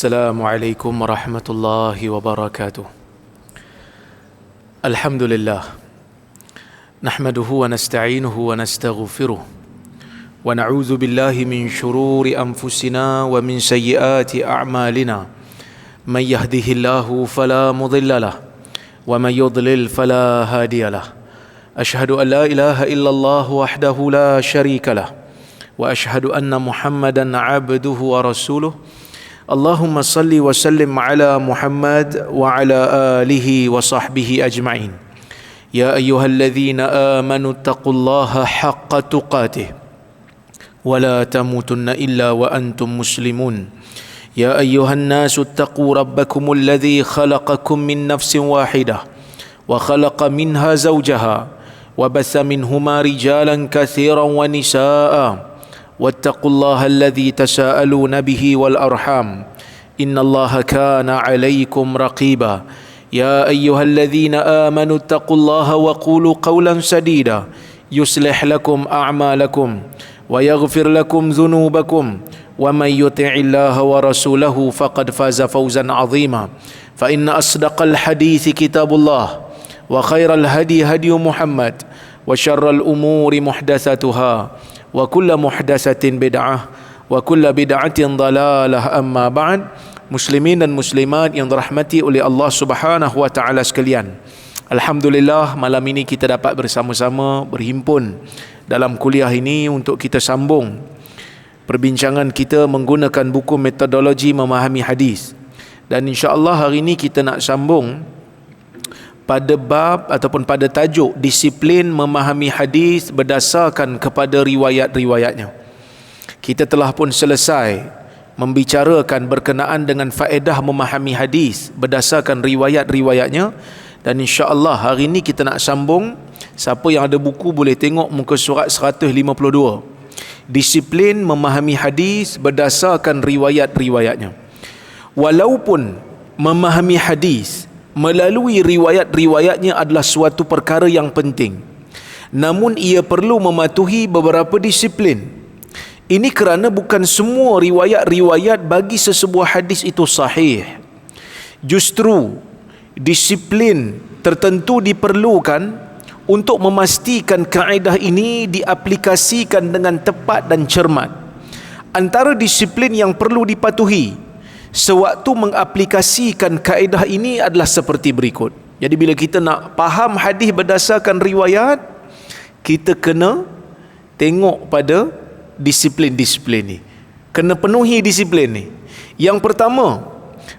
السلام عليكم ورحمة الله وبركاته. الحمد لله نحمده ونستعينه ونستغفره ونعوذ بالله من شرور أنفسنا ومن سيئات أعمالنا. من يهده الله فلا مضل له ومن يضلل فلا هادي له. أشهد أن لا إله إلا الله وحده لا شريك له وأشهد أن محمدا عبده ورسوله. اللهم صل وسلم على محمد وعلى آله وصحبه أجمعين. يا أيها الذين آمنوا اتقوا الله حق تقاته ولا تموتن إلا وأنتم مسلمون. يا أيها الناس اتقوا ربكم الذي خلقكم من نفس واحدة وخلق منها زوجها وبث منهما رجالا كثيرا ونساء واتقوا الله الذي تساءلون به والأرحام إن الله كان عليكم رقيبا. يا أيها الذين آمنوا اتقوا الله وقولوا قولا سديدا يصلح لكم أعمالكم ويغفر لكم ذنوبكم ومن يطع الله ورسوله فقد فاز فوزا عظيما. فإن أصدق الحديث كتاب الله وخير الهدي هدي محمد وشر الأمور محدثاتها وكل محدثة بدعة وكل بدعة ضلالة. أما بعد. Muslimin dan muslimat yang dirahmati oleh Allah Subhanahu wa taala sekalian. Alhamdulillah, malam ini kita dapat bersama-sama berhimpun dalam kuliah ini untuk kita sambung perbincangan kita menggunakan buku metodologi memahami hadis. Dan insya-Allah hari ini kita nak sambung pada bab ataupun pada tajuk disiplin memahami hadis berdasarkan kepada riwayat-riwayatnya. Kita telah pun selesai membicarakan berkenaan dengan faedah memahami hadis berdasarkan riwayat-riwayatnya, dan insya-Allah hari ini kita nak sambung. Siapa yang ada buku boleh tengok muka surat 152. Disiplin memahami hadis berdasarkan riwayat-riwayatnya. Walaupun memahami hadis melalui riwayat-riwayatnya adalah suatu perkara yang penting, namun ia perlu mematuhi beberapa disiplin. Ini kerana bukan semua riwayat-riwayat bagi sesebuah hadis itu sahih. Justru disiplin tertentu diperlukan untuk memastikan kaedah ini diaplikasikan dengan tepat dan cermat. Antara disiplin yang perlu dipatuhi sewaktu mengaplikasikan kaedah ini adalah seperti berikut. Jadi bila kita nak faham hadis berdasarkan riwayat, kita kena tengok pada disiplin-disiplin ni. Kena penuhi disiplin ni. Yang pertama,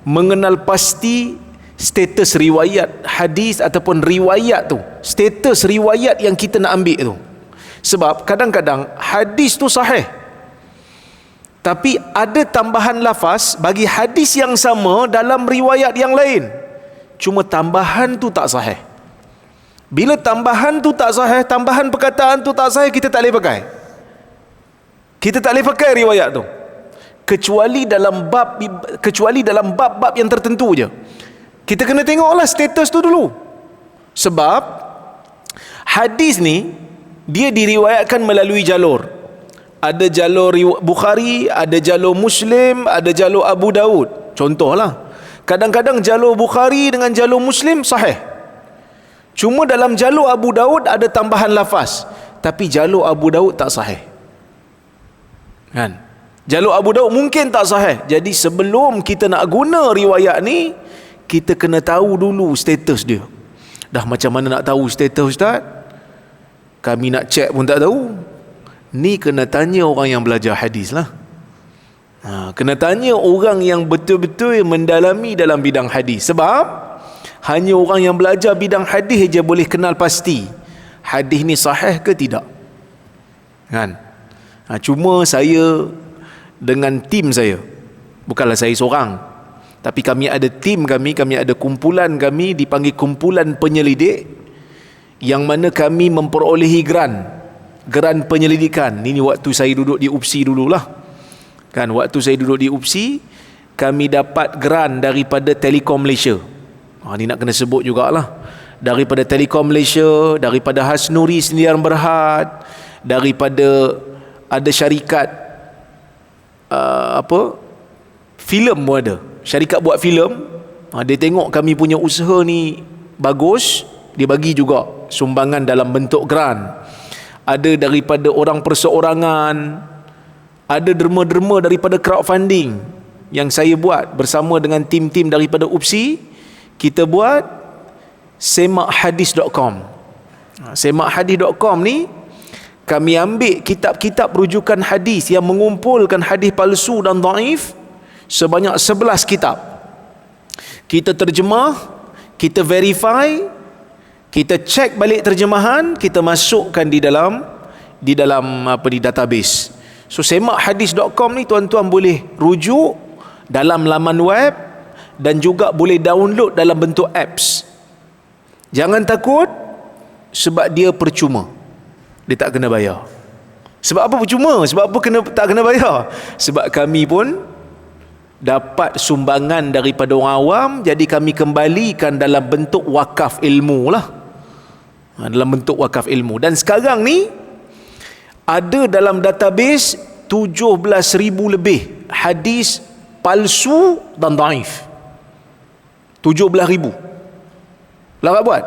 mengenal pasti status riwayat hadis ataupun riwayat tu. Status riwayat yang kita nak ambil tu. Sebab kadang-kadang hadis tu sahih, tapi ada tambahan lafaz bagi hadis yang sama dalam riwayat yang lain. Cuma tambahan tu tak sahih. Bila tambahan tu tak sahih, tambahan perkataan tu tak sahih, kita tak boleh pakai. Kita tak boleh pakai riwayat tu. Kecuali dalam bab-bab yang tertentu je. Kita kena tengoklah status tu dulu. Sebab hadis ni dia diriwayatkan melalui jalur. Ada jalur Bukhari, ada jalur Muslim, ada jalur Abu Daud. Contohlah, kadang-kadang jalur Bukhari dengan jalur Muslim sahih. Cuma dalam jalur Abu Daud ada tambahan lafaz, tapi jalur Abu Daud tak sahih. Kan? Jalur Abu Daud mungkin tak sahih. Jadi sebelum kita nak guna riwayat ni, kita kena tahu dulu status dia. Dah macam mana nak tahu status, Ustaz? Kami nak cek pun tak tahu. Ni kena tanya orang yang belajar hadis lah. Kena tanya orang yang betul-betul mendalami dalam bidang hadis. Sebab hanya orang yang belajar bidang hadis je boleh kenal pasti hadis ni sahih ke tidak. Kan? Cuma saya dengan tim saya, bukanlah saya seorang, tapi kami ada tim kami ada kumpulan kami dipanggil kumpulan penyelidik, yang mana kami memperolehi geran penyelidikan. Ini waktu saya duduk di UPSI dululah. Kan, waktu saya duduk di UPSI, kami dapat geran daripada Telekom Malaysia. Ni nak kena sebut jugalah. Daripada Telekom Malaysia, daripada Hasnuri Sendirian Berhad, daripada ada syarikat filem pun ada, Syarikat buat filem, dia tengok kami punya usaha ni bagus, dia bagi juga sumbangan dalam bentuk grant. Ada daripada orang perseorangan, ada derma-derma daripada crowdfunding yang saya buat bersama dengan tim-tim daripada UPSI. Kita buat semakhadis.com. Semakhadis.com ni kami ambil kitab-kitab rujukan hadis yang mengumpulkan hadis palsu dan dhaif sebanyak 11 kitab. Kita terjemah, kita verify, kita cek balik terjemahan, kita masukkan di dalam database. So semakhadis.com ni tuan-tuan boleh rujuk dalam laman web dan juga boleh download dalam bentuk apps. Jangan takut, sebab dia percuma. Dia tak kena bayar. Sebab apa percuma? Sebab apa tak kena bayar? Sebab kami pun dapat sumbangan daripada orang awam, jadi kami kembalikan dalam bentuk wakaf ilmu lah. Dalam bentuk wakaf ilmu. Dan sekarang ni ada dalam database 17,000 lebih hadis palsu dan dhaif. 17,000. Lawak buat?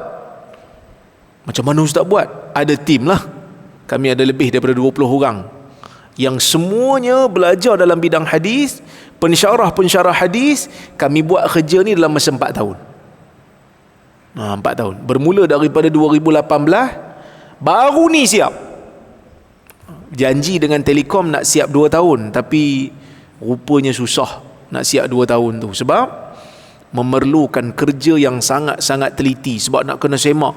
Macam mana Ustaz buat? Ada tim lah. Kami ada lebih daripada 20 orang yang semuanya belajar dalam bidang hadis, pensyarah hadis. Kami buat kerja ni dalam masa 4 tahun. 4 tahun. Bermula daripada 2018, baru ni siap. Janji dengan Telekom nak siap 2 tahun, tapi rupanya susah nak siap 2 tahun tu. Sebab memerlukan kerja yang sangat-sangat teliti. Sebab nak kena semak.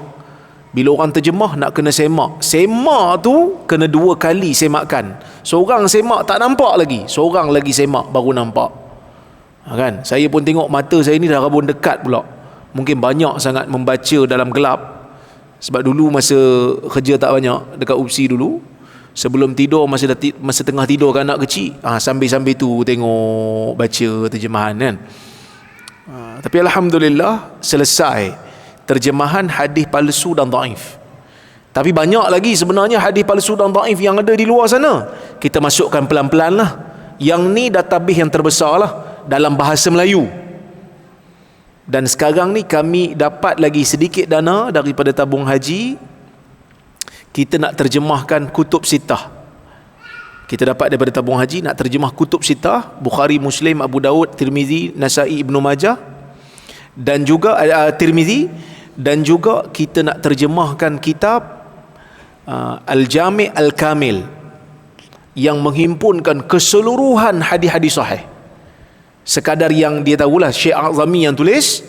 Bila orang terjemah nak kena semak. Semak tu kena 2 kali semakan. Seorang semak tak nampak lagi, seorang lagi semak baru nampak. Kan? Saya pun tengok mata saya ni dah rabun dekat pula. Mungkin banyak sangat membaca dalam gelap. Sebab dulu masa kerja tak banyak dekat UPSI dulu, sebelum tidur, masa tengah tidur kan anak kecil, sambil-sambil tu tengok baca terjemahan kan. Tapi alhamdulillah selesai terjemahan hadis palsu dan dhaif. Tapi banyak lagi sebenarnya hadis palsu dan dhaif yang ada di luar sana. Kita masukkan pelan-pelan lah. Yang ni database yang terbesar lah dalam bahasa Melayu. Dan sekarang ni kami dapat lagi sedikit dana daripada tabung haji. Kita nak terjemahkan kutub sitah. Kita dapat daripada tabung haji nak terjemah kutub sitah, Bukhari, Muslim, Abu Daud, Tirmizi, Nasai, Ibnu Majah, dan juga Tirmizi. Dan juga kita nak terjemahkan kitab Al-Jami' Al-Kamil yang menghimpunkan keseluruhan hadis-hadis sahih. Sekadar yang dia tahulah, Syekh Azami yang tulis,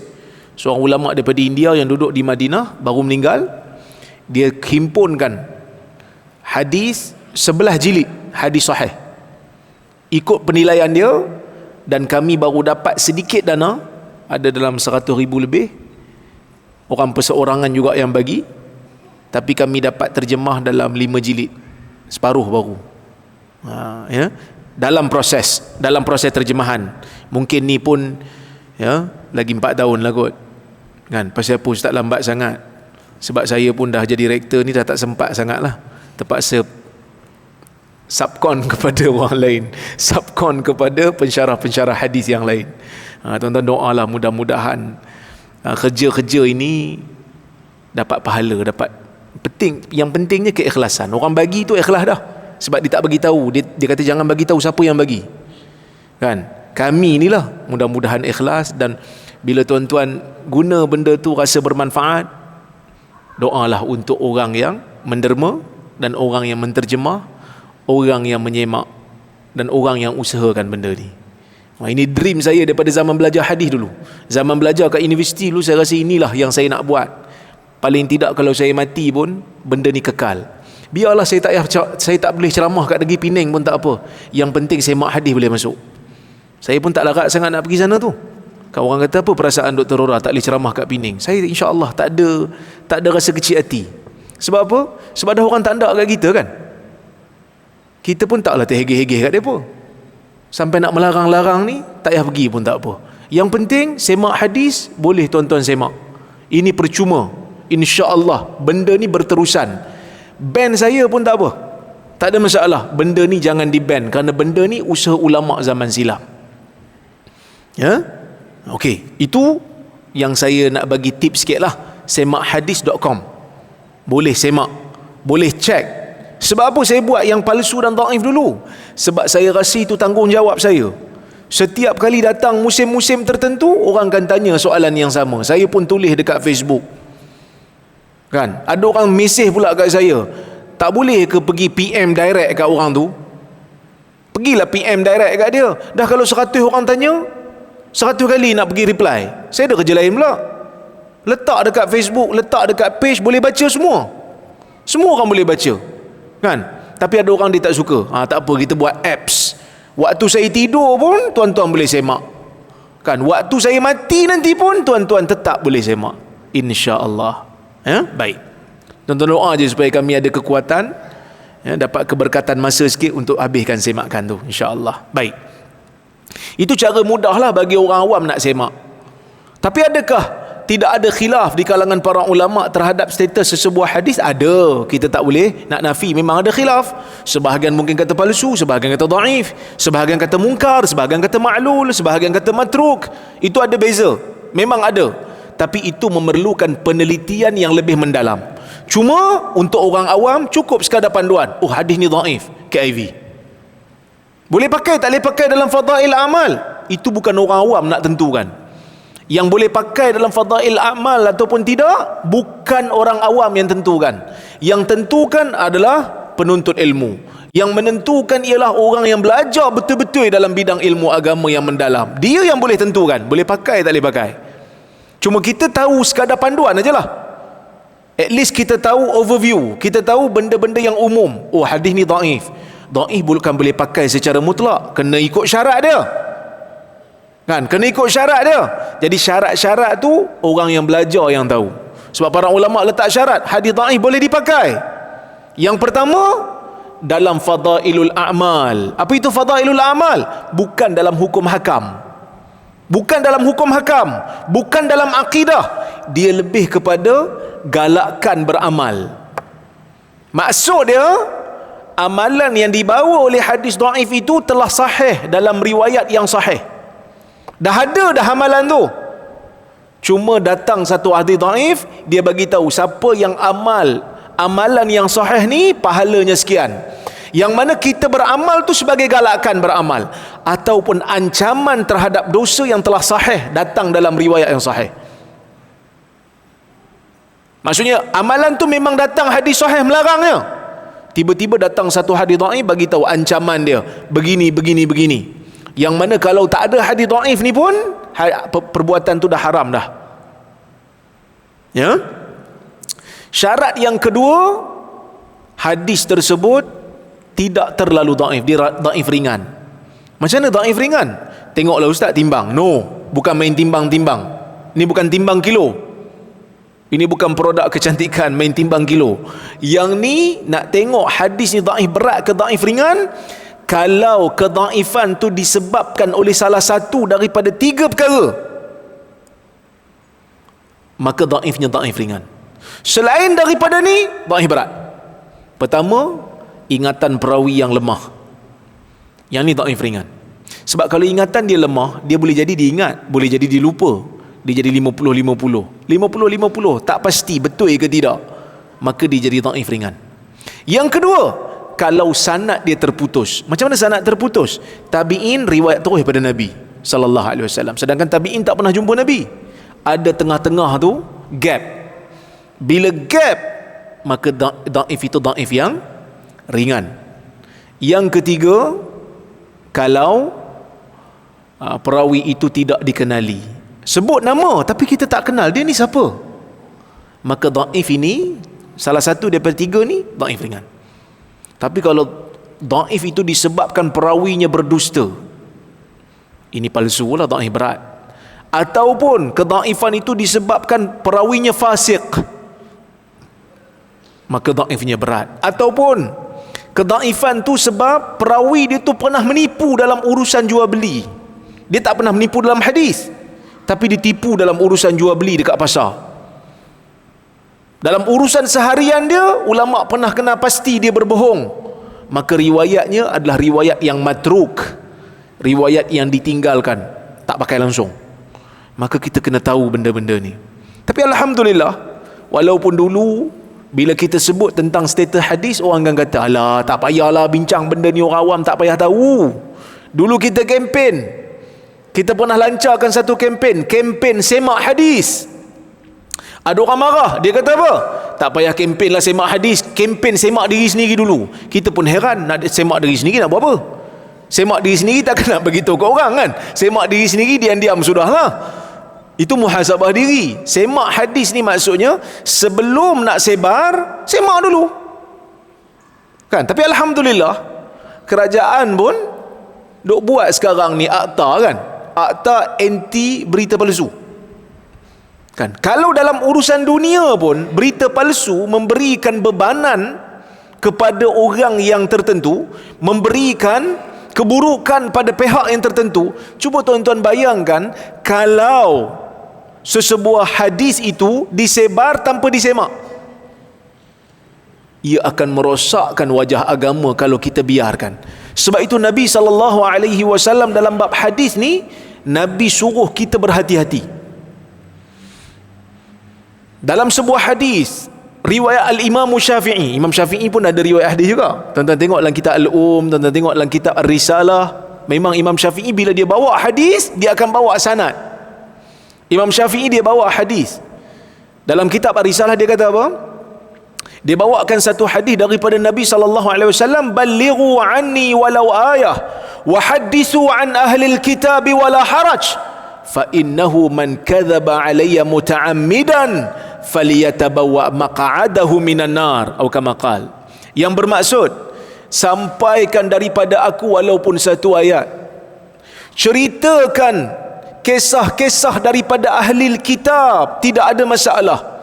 seorang ulama daripada India yang duduk di Madinah, baru meninggal. Dia himpunkan hadis 11 jilid hadis sahih ikut penilaian dia, dan kami baru dapat sedikit dana, ada dalam 100,000 lebih. Orang perseorangan juga yang bagi, tapi kami dapat terjemah dalam 5 jilid, separuh baru. Ya, dalam proses terjemahan. Mungkin ni pun ya lagi 4 tahun lah kot. Kan, pasal apa Ustaz lambat sangat? Sebab saya pun dah jadi rektor ni dah tak sempat sangat lah. Terpaksa subkon kepada orang lain, subkon kepada pensyarah hadis yang lain. Tuan-tuan doalah mudah-mudahan kerja-kerja ini dapat pahala, dapat yang pentingnya keikhlasan. Orang bagi tu ikhlas dah. Sebab dia tak bagi tahu, dia kata jangan bagi tahu siapa yang bagi. Kan? Kami inilah mudah-mudahan ikhlas, dan bila tuan-tuan guna benda tu rasa bermanfaat, doalah untuk orang yang menderma dan orang yang menterjemah, orang yang menyemak dan orang yang usahakan benda ni. Ini dream saya daripada zaman belajar hadis dulu. Zaman belajar kat universiti dulu, saya rasa inilah yang saya nak buat. Paling tidak kalau saya mati pun benda ni kekal. Biarlah saya tak boleh ceramah kat Negeri Penang pun tak apa. Yang penting semak hadis boleh masuk. Saya pun tak larat sangat nak pergi sana tu. Kalau orang kata apa perasaan Dr. Rora tak boleh ceramah kat Penang, saya insya-Allah tak ada rasa kecil hati. Sebab apa? Sebab dah orang tak ada kat kita kan. Kita pun taklah terhegeh-hegeh kat depa. Sampai nak melarang-larang ni, tak payah pergi pun tak apa. Yang penting semak hadis, boleh tuan-tuan semak. Ini percuma. InsyaAllah benda ni berterusan. Ban saya pun tak apa, tak ada masalah. Benda ni jangan di ban, kerana benda ni usaha ulama zaman silam. Ya, Okey, itu yang saya nak bagi tips sikit lah. Semakhadis.com, boleh semak, boleh cek. Sebab apa saya buat yang palsu dan dhaif dulu? Sebab saya rasa itu tanggungjawab saya. Setiap kali datang musim-musim tertentu, orang akan tanya soalan yang sama. Saya pun tulis dekat Facebook, kan? Ada orang mesej pula kat saya, tak boleh ke pergi PM direct kat orang tu? Pergilah PM direct kat dia. Dah kalau 100 orang tanya, 100 kali nak pergi reply. Saya ada kerja lain pula. Letak dekat Facebook, letak dekat page, boleh baca semua. Semua orang boleh baca, kan? Tapi ada orang dia tak suka. Tak apa, kita buat apps. Waktu saya tidur pun tuan-tuan boleh semak, kan? Waktu saya mati nanti pun tuan-tuan tetap boleh semak, insya-Allah. Baik. Tuan-tuan doa je supaya kami ada kekuatan, dapat keberkatan masa sikit untuk habiskan semakan tu, insya-Allah. Baik. Itu cara mudahlah bagi orang awam nak semak. Tapi adakah tidak ada khilaf di kalangan para ulama terhadap status sesebuah hadis? Ada. Kita tak boleh nak nafi, memang ada khilaf. Sebahagian mungkin kata palsu, sebahagian kata dhaif, sebahagian kata mungkar, sebahagian kata ma'lul, sebahagian kata matruk. Itu ada beza, memang ada. Tapi itu memerlukan penelitian yang lebih mendalam. Cuma untuk orang awam cukup sekadar panduan, oh hadis ni dhaif, KIV. Boleh pakai tak boleh pakai dalam fadail amal, itu bukan orang awam nak tentukan. Yang boleh pakai dalam fadail amal ataupun tidak, bukan orang awam yang tentukan. Yang tentukan adalah penuntut ilmu. Yang menentukan ialah orang yang belajar betul-betul dalam bidang ilmu agama yang mendalam. Dia yang boleh tentukan, boleh pakai tak boleh pakai. Cuma kita tahu sekadar panduan ajalah. At least kita tahu overview, kita tahu benda-benda yang umum. Oh hadis ni dhaif. Dhaif bukan boleh pakai secara mutlak, kena ikut syarat dia, kan? Kena ikut syarat dia. Jadi syarat-syarat tu orang yang belajar yang tahu. Sebab para ulama letak syarat hadis dhaif boleh dipakai. Yang pertama, dalam fadailul a'mal. Apa itu fadailul a'mal? Bukan dalam hukum hakam, bukan dalam hukum hakam, bukan dalam akidah. Dia lebih kepada galakkan beramal. Maksud dia, amalan yang dibawa oleh hadis dhaif itu telah sahih dalam riwayat yang sahih. Dah ada dah amalan tu. Cuma datang satu hadis dhaif, dia bagi tahu siapa yang amalan yang sahih ni pahalanya sekian. Yang mana kita beramal tu sebagai galakan beramal, ataupun ancaman terhadap dosa yang telah sahih datang dalam riwayat yang sahih. Maksudnya amalan tu memang datang hadis sahih melarangnya, tiba-tiba datang satu hadis dhaif bagi tahu ancaman dia begini begini begini. Yang mana kalau tak ada hadis dhaif ni pun perbuatan tu dah haram dah. Ya. Syarat yang kedua, hadis tersebut tidak terlalu dhaif, dia dhaif ringan. Macam mana dhaif ringan? Tengoklah ustaz timbang. No, bukan main timbang-timbang. Ini bukan timbang kilo. Ini bukan produk kecantikan main timbang kilo. Yang ni nak tengok hadis ni dhaif berat ke dhaif ringan. Kalau kedhaifan tu disebabkan oleh salah satu daripada 3 perkara, maka dhaifnya dhaif ringan. Selain daripada ni, dhaif berat. Pertama, ingatan perawi yang lemah. Yang ni dhaif ringan. Sebab kalau ingatan dia lemah, dia boleh jadi diingat, boleh jadi dilupa. Dia jadi 50-50. 50-50, tak pasti betul ke tidak, maka dia jadi dhaif ringan. Yang kedua, kalau sanad dia terputus. Macam mana sanad terputus? Tabi'in riwayat terus daripada Nabi sallallahu alaihi wasallam, sedangkan tabi'in tak pernah jumpa Nabi. Ada tengah-tengah tu gap. Bila gap, maka dhaif itu dhaif yang ringan. Yang ketiga, kalau perawi itu tidak dikenali, sebut nama tapi kita tak kenal dia ni siapa, maka dhaif ini salah satu daripada 3 ni dhaif ringan. Tapi kalau dhaif itu disebabkan perawinya berdusta, ini palsu lah, dhaif berat. Ataupun kedhaifan itu disebabkan perawinya fasik, maka dhaifnya berat. Ataupun kedhaifan tu sebab perawi dia tu pernah menipu dalam urusan jual beli. Dia tak pernah menipu dalam hadis, tapi ditipu dalam urusan jual beli dekat pasar. Dalam urusan seharian dia, ulama pernah kena pasti dia berbohong, maka riwayatnya adalah riwayat yang matruk, riwayat yang ditinggalkan, tak pakai langsung. Maka kita kena tahu benda-benda ni. Tapi alhamdulillah, walaupun dulu bila kita sebut tentang status hadis, orang akan kata, alah tak payahlah bincang benda ni, orang awam tak payah tahu. Dulu kita kempen, kita pernah lancarkan satu kempen semak hadis. Ada orang marah, dia kata apa? Tak payah kempen lah semak hadis, kempen semak diri sendiri dulu. Kita pun heran, nak semak diri sendiri nak buat apa? Semak diri sendiri takkan nak beritahu ke orang kan? Semak diri sendiri diam-diam sudahlah. Itu muhasabah diri. Semak hadis ni maksudnya sebelum nak sebar, semak dulu kan. Tapi alhamdulillah, kerajaan pun duk buat sekarang ni akta kan, akta anti berita palsu kan. Kalau dalam urusan dunia pun berita palsu memberikan bebanan kepada orang yang tertentu, memberikan keburukan pada pihak yang tertentu. Cuba tuan-tuan bayangkan kalau sesebuah hadis itu disebar tanpa disemak, ia akan merosakkan wajah agama kalau kita biarkan. Sebab itu Nabi SAW dalam bab hadis ni, Nabi suruh kita berhati-hati. Dalam sebuah hadis riwayat Al-Imam Syafi'i, Imam Syafi'i pun ada riwayat hadis juga. Tuan-tuan tengok dalam kitab tuan-tuan tengok dalam kitab Ar-Risalah, memang Imam Syafi'i bila dia bawa hadis, dia akan bawa sanad. Imam Syafi'i dia bawa hadis. Dalam kitab Ar-Risalah dia kata apa? Dia bawakan satu hadis daripada Nabi SAW, "Ballighu anni walau ayah wa hadithu an ahli al-kitab wala haraj, fa innahu man kadzaba alayya muta'ammidan falyatabawwa maq'adahu minan nar," atau kama qala. Yang bermaksud, sampaikan daripada aku walaupun satu ayat, ceritakan kisah-kisah daripada ahli kitab, tidak ada masalah.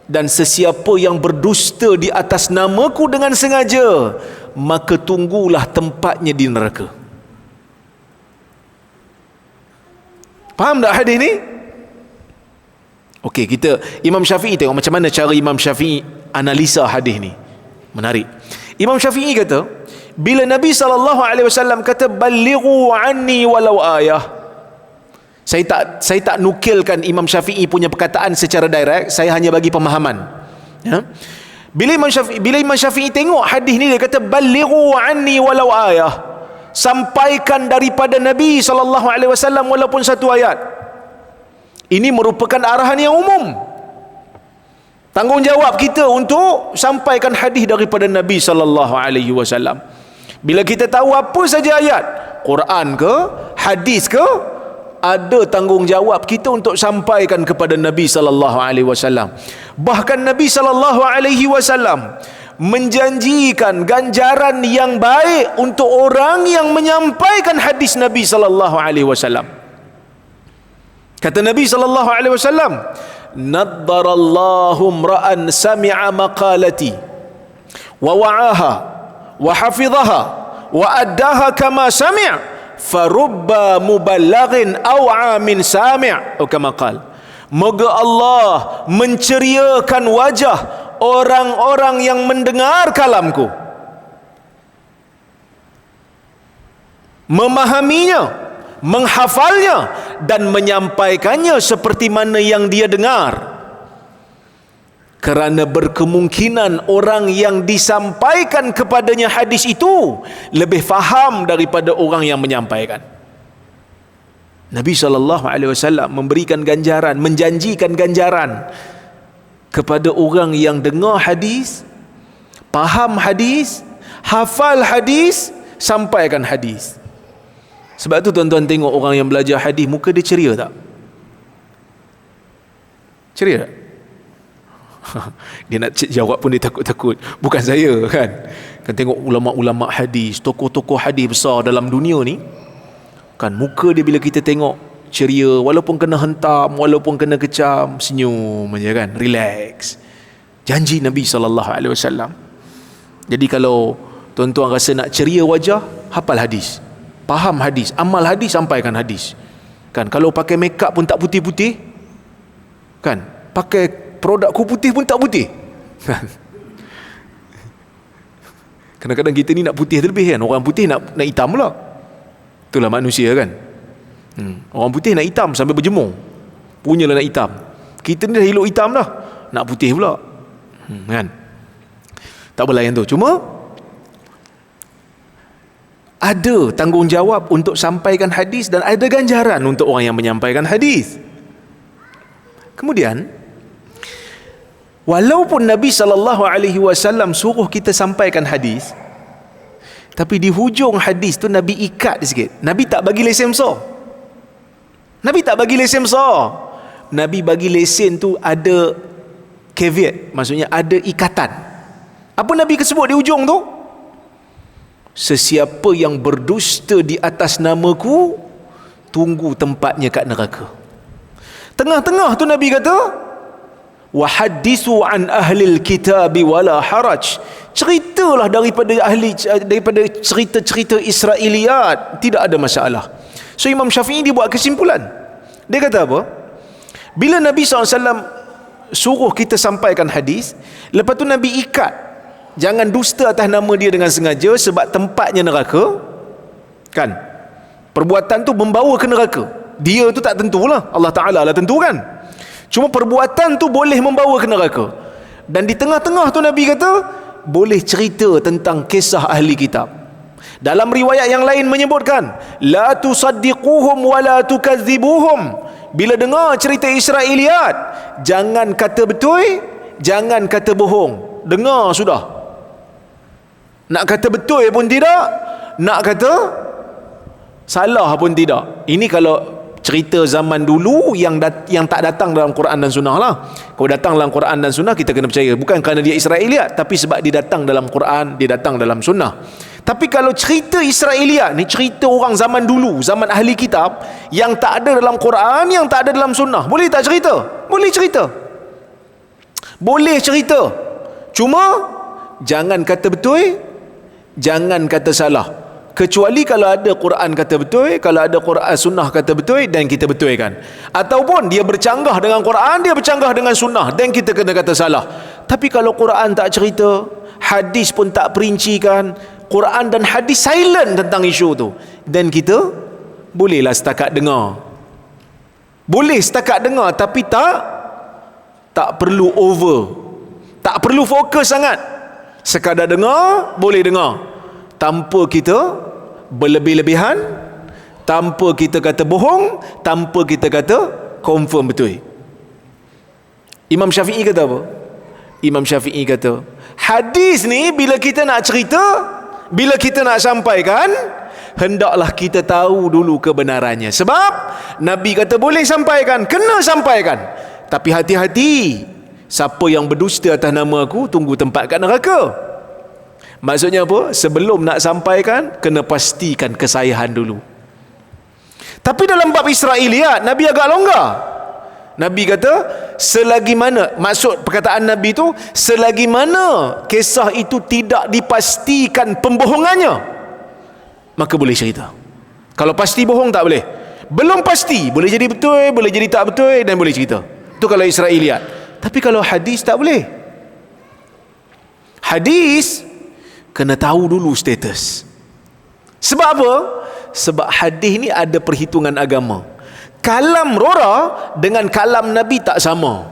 Dan sesiapa yang berdusta di atas namaku dengan sengaja, maka tunggulah tempatnya di neraka. Faham tak hadis ni? Okey, Imam Syafi'i tengok macam mana cara Imam Syafi'i analisa hadis ni. Menarik. Imam Syafi'i kata, bila Nabi SAW kata ballighu anni walau ayah, saya tak nukilkan Imam Syafi'i punya perkataan secara direct, saya hanya bagi pemahaman. Ya? Bila Imam Syafi'i tengok hadis ni, dia kata ballighu anni walau ayah, sampaikan daripada Nabi SAW walaupun satu ayat. Ini merupakan arahan yang umum. Tanggungjawab kita untuk sampaikan hadis daripada Nabi SAW. Bila kita tahu apa saja ayat, Quran ke, hadis ke, ada tanggungjawab kita untuk sampaikan kepada Nabi SAW. Bahkan Nabi SAW menjanjikan ganjaran yang baik untuk orang yang menyampaikan hadis Nabi SAW. Kata Nabi SAW, "Naddarallahu imra'an sami'a maqalati wa wa'aha wa hafizaha wa addaha kama sami', farubba mubalaghin aw'a min sami'," atau kama qala. Moga Allah menceriakan wajah orang-orang yang mendengar kalamku, memahaminya, menghafalnya dan menyampaikannya seperti mana yang dia dengar. Kerana berkemungkinan orang yang disampaikan kepadanya hadis itu lebih faham daripada orang yang menyampaikan. Nabi SAW memberikan ganjaran, menjanjikan ganjaran kepada orang yang dengar hadis, faham hadis, hafal hadis, sampaikan hadis. Sebab tu tuan-tuan tengok orang yang belajar hadis, muka dia ceria tak? Ceria tak? Dia nak jawab pun dia takut-takut. Bukan saya kan. Kan tengok ulama-ulama hadis, tokoh-tokoh hadis besar dalam dunia ni, kan muka dia bila kita tengok ceria, walaupun kena hentam, walaupun kena kecam, senyum aja kan, relax. Janji Nabi SAW. Jadi kalau tuan-tuan rasa nak ceria wajah, hafal hadis, faham hadis, amal hadis, sampaikan hadis. Kan kalau pakai make up pun tak putih-putih, kan pakai produk kuku putih pun tak putih kan. Kadang-kadang kita ni nak putih terlebih kan. Orang putih nak hitam pula. Itulah manusia kan. Orang putih nak hitam sampai berjemur punyalah nak hitam. Kita ni dah elok hitam dah, nak putih pula. Kan? Tak boleh yang tu. Cuma ada tanggungjawab untuk sampaikan hadis dan ada ganjaran untuk orang yang menyampaikan hadis. Kemudian, walaupun Nabi SAW suruh kita sampaikan hadis, tapi di hujung hadis tu Nabi ikat sikit. Nabi tak bagi lesen besar. Nabi tak bagi lesen besar. Nabi bagi lesen tu ada caveat, maksudnya ada ikatan. Apa Nabi sebut di hujung tu? Sesiapa yang berdusta di atas namaku, tunggu tempatnya kat neraka. Tengah-tengah tu Nabi kata, wa hadithu an ahlil kitabi wala haraj. Ceritalah daripada cerita-cerita Israiliyat, tidak ada masalah. So Imam Syafi'i dia buat kesimpulan. Dia kata apa? Bila Nabi SAW suruh kita sampaikan hadis, lepas tu Nabi ikat, jangan dusta atas nama dia dengan sengaja sebab tempatnya neraka. Kan? Perbuatan tu membawa ke neraka. Dia tu tak tentulah, Allah Ta'ala lah tentukan. Cuma perbuatan tu boleh membawa ke neraka. Dan di tengah-tengah tu Nabi kata, boleh cerita tentang kisah ahli kitab. Dalam riwayat yang lain menyebutkan, la tusaddiquhum wa la tukadzibuhum. Bila dengar cerita Israiliyat, jangan kata betul, jangan kata bohong. Dengar sudah. Nak kata betul pun tidak, nak kata salah pun tidak. Ini kalau cerita zaman dulu yang tak datang dalam Quran dan Sunnah lah. Kalau datang dalam Quran dan Sunnah, kita kena percaya. Bukan kerana dia Israiliyat, tapi sebab dia datang dalam Quran, dia datang dalam Sunnah. Tapi kalau cerita Israiliyat ni, cerita orang zaman dulu, zaman ahli kitab, yang tak ada dalam Quran, yang tak ada dalam Sunnah, boleh tak cerita? Boleh cerita. Boleh cerita. Cuma jangan kata betul, jangan kata salah. Kecuali kalau ada Quran kata betul, kalau ada Quran Sunnah kata betul, dan kita betulkan. Ataupun dia bercanggah dengan Quran, dia bercanggah dengan Sunnah, dan kita kena kata salah. Tapi kalau Quran tak cerita, hadis pun tak perincikan, Quran dan hadis silent tentang isu tu, dan kita bolehlah setakat dengar. Boleh setakat dengar, tapi tak perlu over. Tak perlu fokus sangat. Sekadar dengar, boleh dengar. Tanpa kita berlebih-lebihan, tanpa kita kata bohong, tanpa kita kata confirm betul. Imam Syafi'i kata apa? Imam Syafi'i kata, hadis ni bila kita nak cerita, bila kita nak sampaikan, hendaklah kita tahu dulu kebenarannya. Sebab Nabi kata boleh sampaikan, kena sampaikan. Tapi hati-hati, siapa yang berdusta atas nama aku, tunggu tempat kat neraka. Maksudnya apa? Sebelum nak sampaikan, kena pastikan kesahihan dulu. Tapi dalam bab Israiliyat, Nabi agak longgar. Nabi kata, selagi mana, maksud perkataan Nabi tu, selagi mana kisah itu tidak dipastikan pembohongannya, maka boleh cerita. Kalau pasti bohong, tak boleh. Belum pasti, boleh jadi betul, boleh jadi tak betul, dan boleh cerita. Itu kalau Israiliyat. Tapi kalau hadis, tak boleh. Hadis kena tahu dulu status. Sebab apa? Sebab hadis ni ada perhitungan agama. Kalam Rora dengan kalam Nabi tak sama.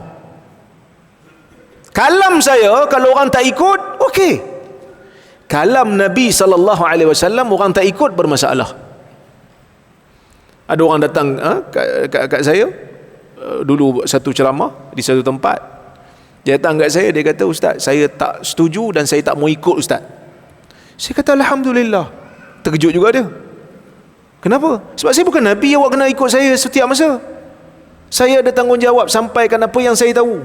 Kalam saya, kalau orang tak ikut, okey. Kalam Nabi SAW, orang tak ikut, bermasalah. Ada orang datang kat saya, dulu satu ceramah di satu tempat. Dia datang kat saya, dia kata, Ustaz, saya tak setuju dan saya tak mau ikut, Ustaz. Saya kata, Alhamdulillah. Terkejut juga dia. Kenapa? Sebab saya bukan Nabi, awak kena ikut saya setiap masa. Saya ada tanggungjawab sampaikan apa yang saya tahu.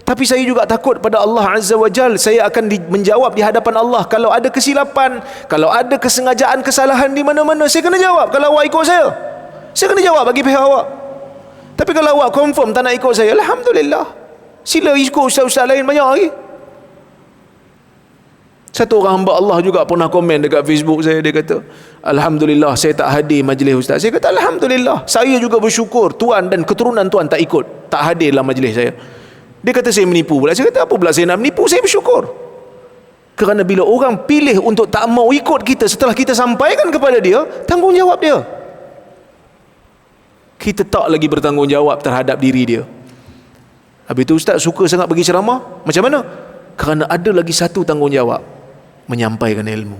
Tapi saya juga takut pada Allah Azza wa Jal. Saya akan menjawab di hadapan Allah. Kalau ada kesilapan, kalau ada kesengajaan, kesalahan di mana-mana, saya kena jawab. Kalau awak ikut saya kena jawab bagi pihak awak. Tapi kalau awak confirm tak nak ikut saya, Alhamdulillah, sila ikut ustaz-ustaz lain banyak lagi. Satu orang hamba Allah juga pernah komen dekat Facebook saya. Dia kata, Alhamdulillah saya tak hadir majlis ustaz. Saya kata, Alhamdulillah, saya juga bersyukur tuan dan keturunan tuan tak ikut, tak hadir dalam majlis saya. Dia kata saya menipu pula. Saya kata, apa pula saya nak menipu? Saya bersyukur. Kerana bila orang pilih untuk tak mau ikut kita setelah kita sampaikan kepada dia, tanggungjawab dia. Kita tak lagi bertanggungjawab terhadap diri dia. Habis tu ustaz suka sangat bagi ceramah. Macam mana? Kerana ada lagi satu tanggungjawab, menyampaikan ilmu.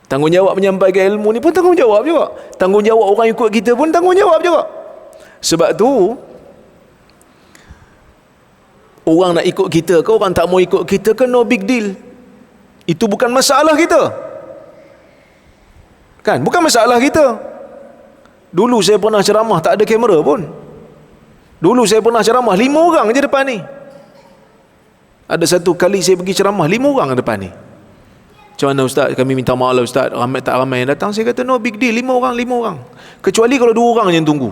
Tanggungjawab menyampaikan ilmu ni pun tanggungjawab juga. Tanggungjawab orang ikut kita pun tanggungjawab juga. Sebab tu orang nak ikut kita ke orang tak mau ikut kita ke, no big deal. Itu bukan masalah kita. Kan? Bukan masalah kita. Dulu saya pernah ceramah tak ada kamera pun. Dulu saya pernah ceramah 5 orang je depan ni. Ada satu kali saya pergi ceramah 5 orang depan ni. Macam mana ustaz? Kami minta maaf lah ustaz, ramai tak ramai yang datang. Saya kata no big deal, 5 orang. Kecuali kalau 2 orang yang tunggu.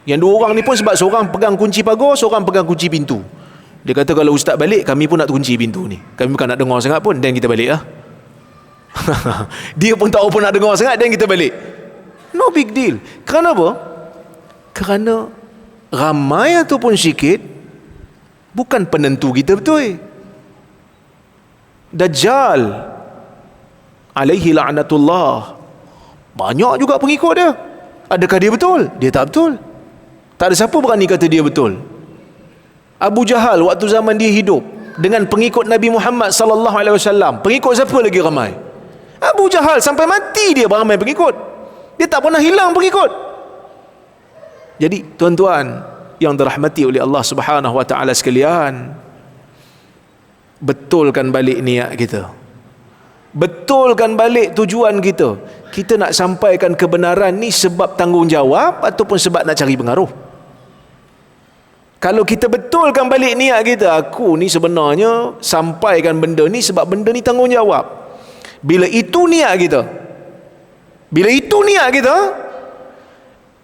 Yang 2 orang ni pun sebab seorang pegang kunci pagar, seorang pegang kunci pintu. Dia kata kalau ustaz balik, kami pun nak kunci pintu ni. Kami bukan nak dengar sangat pun, dan kita balik lah. Dia pun tahu pun nak dengar sangat, dan kita balik. No big deal. Kerana apa? Kerana ramai ataupun sikit bukan penentu kita betul. Dajjal alaihi la'natullah, banyak juga pengikut dia. Adakah dia betul? Dia tak betul. Tak ada siapa berani kata dia betul. Abu Jahal waktu zaman dia hidup dengan pengikut Nabi Muhammad sallallahu alaihi wasallam, pengikut siapa lagi ramai? Abu Jahal sampai mati dia ramai pengikut. Dia tak pernah hilang pengikut. Jadi tuan-tuan yang dirahmati oleh Allah Subhanahu wa taala sekalian, betulkan balik niat kita. Betulkan balik tujuan kita. Kita nak sampaikan kebenaran ni sebab tanggungjawab ataupun sebab nak cari pengaruh. Kalau kita betulkan balik niat kita, aku ni sebenarnya sampaikan benda ni sebab benda ni tanggungjawab. Bila itu niat kita,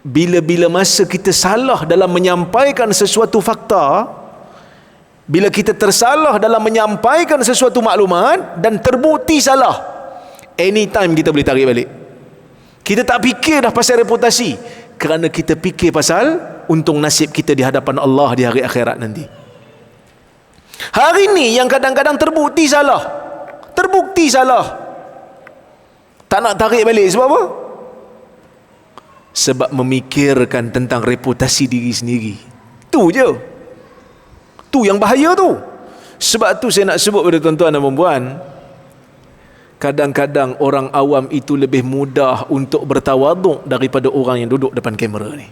bila masa kita salah dalam menyampaikan sesuatu fakta, bila kita tersalah dalam menyampaikan sesuatu maklumat dan terbukti salah, anytime kita boleh tarik balik. Kita tak fikir dah pasal reputasi, kerana kita fikir pasal untung nasib kita di hadapan Allah di hari akhirat nanti. Hari ni yang kadang-kadang terbukti salah, tak nak tarik balik. Sebab apa? Sebab memikirkan tentang reputasi diri sendiri. Tu je. Tu yang bahaya tu. Sebab tu saya nak sebut pada tuan-tuan dan puan-puan, kadang-kadang orang awam itu lebih mudah untuk bertawaduk daripada orang yang duduk depan kamera ni.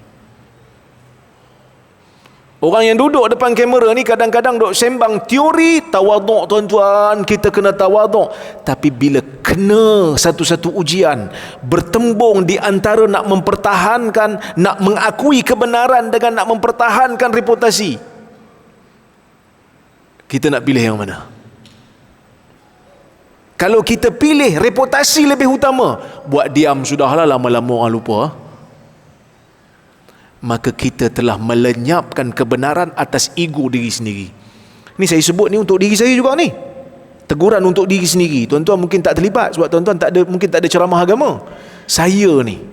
Orang yang duduk depan kamera ni kadang-kadang duk sembang teori tawaduk, tuan-tuan, kita kena tawaduk. Tapi bila kena satu-satu ujian, bertembung di antara nak mempertahankan, nak mengakui kebenaran dengan nak mempertahankan reputasi, kita nak pilih yang mana? Kalau kita pilih reputasi lebih utama, buat diam sudahlah, lama-lama orang lupa, maka kita telah melenyapkan kebenaran atas ego diri sendiri. Ni saya sebut ni untuk diri saya juga ni. Teguran untuk diri sendiri. Tuan-tuan mungkin tak terlibat sebab tuan-tuan mungkin tak ada ceramah agama. Saya ni,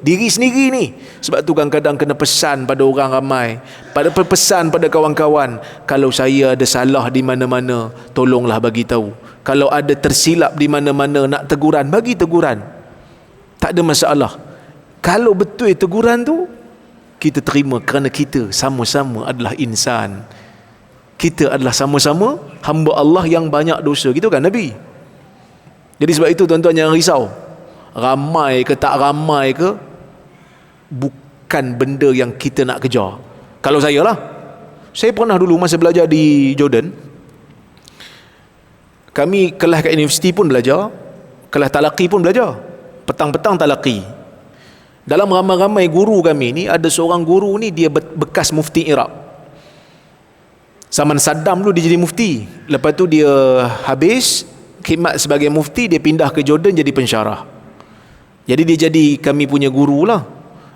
diri sendiri ni. Sebab tu kadang-kadang kena pesan pada orang ramai, pesan pada kawan-kawan, kalau saya ada salah di mana-mana, tolonglah bagi tahu. Kalau ada tersilap di mana-mana, nak teguran, bagi teguran. Tak ada masalah. Kalau betul teguran tu, kita terima kerana kita sama-sama adalah insan. Kita adalah sama-sama hamba Allah yang banyak dosa. Gitu kan Nabi? Jadi sebab itu tuan-tuan jangan risau. Ramai ke tak ramai ke, bukan benda yang kita nak kejar. Kalau saya lah, saya pernah dulu masa belajar di Jordan, kami kelas kat universiti pun belajar, kelas talaqi pun belajar, petang-petang talaqi. Dalam ramai-ramai guru kami ni, ada seorang guru ni dia bekas mufti Iraq. Zaman Saddam dulu dia jadi mufti. Lepas tu dia habis khidmat sebagai mufti, dia pindah ke Jordan jadi pensyarah. Jadi dia jadi kami punya guru lah.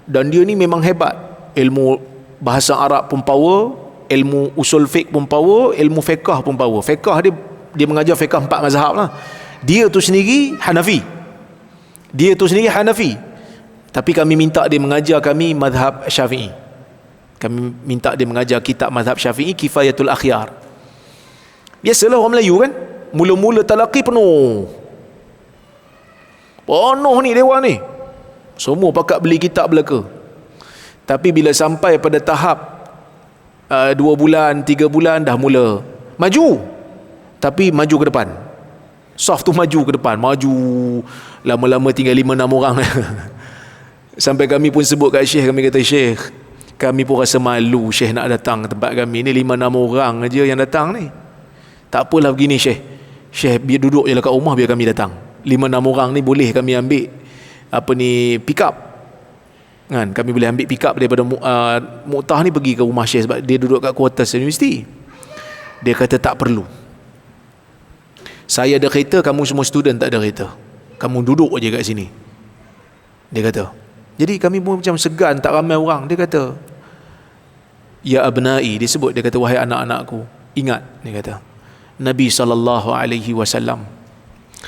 Dan dia ni memang hebat. Ilmu bahasa Arab pun power, ilmu usul fiqh pun power, ilmu fiqh pun power. Fiqh dia mengajar fiqh 4 mazhab lah. Dia tu sendiri Hanafi. Tapi kami minta dia mengajar kami mazhab Syafi'i. Kami minta dia mengajar kitab mazhab Syafi'i, Kifayatul Akhyar. Biasalah orang Melayu kan, mula-mula talaqi penuh ni dewan ni. Semua pakat beli kitab belaka. Tapi bila sampai pada tahap 2 bulan, 3 bulan dah mula maju. Tapi maju ke depan. Soft tu maju ke depan, maju. Lama-lama tinggal 5-6 orang. Sampai kami pun sebut kat Syekh, kami kata, Syekh, kami pun rasa malu Syekh nak datang ke tempat kami ni, 5-6 orang aja yang datang ni. Tak apalah begini Syekh, Syekh biar duduk je lah kat rumah, biar kami datang. 5-6 orang ni boleh kami ambil pick up kan? Kami boleh ambil pick up daripada Mu'tah ni pergi ke rumah Syekh, sebab dia duduk kat quarters universiti. Dia kata tak perlu, saya ada kereta, kamu semua student tak ada kereta, kamu duduk je kat sini, dia kata. Jadi kami pun macam segan, tak ramai orang. Dia kata, ya abnai, dia sebut, dia kata, wahai anak-anakku, ingat, dia kata, Nabi SAW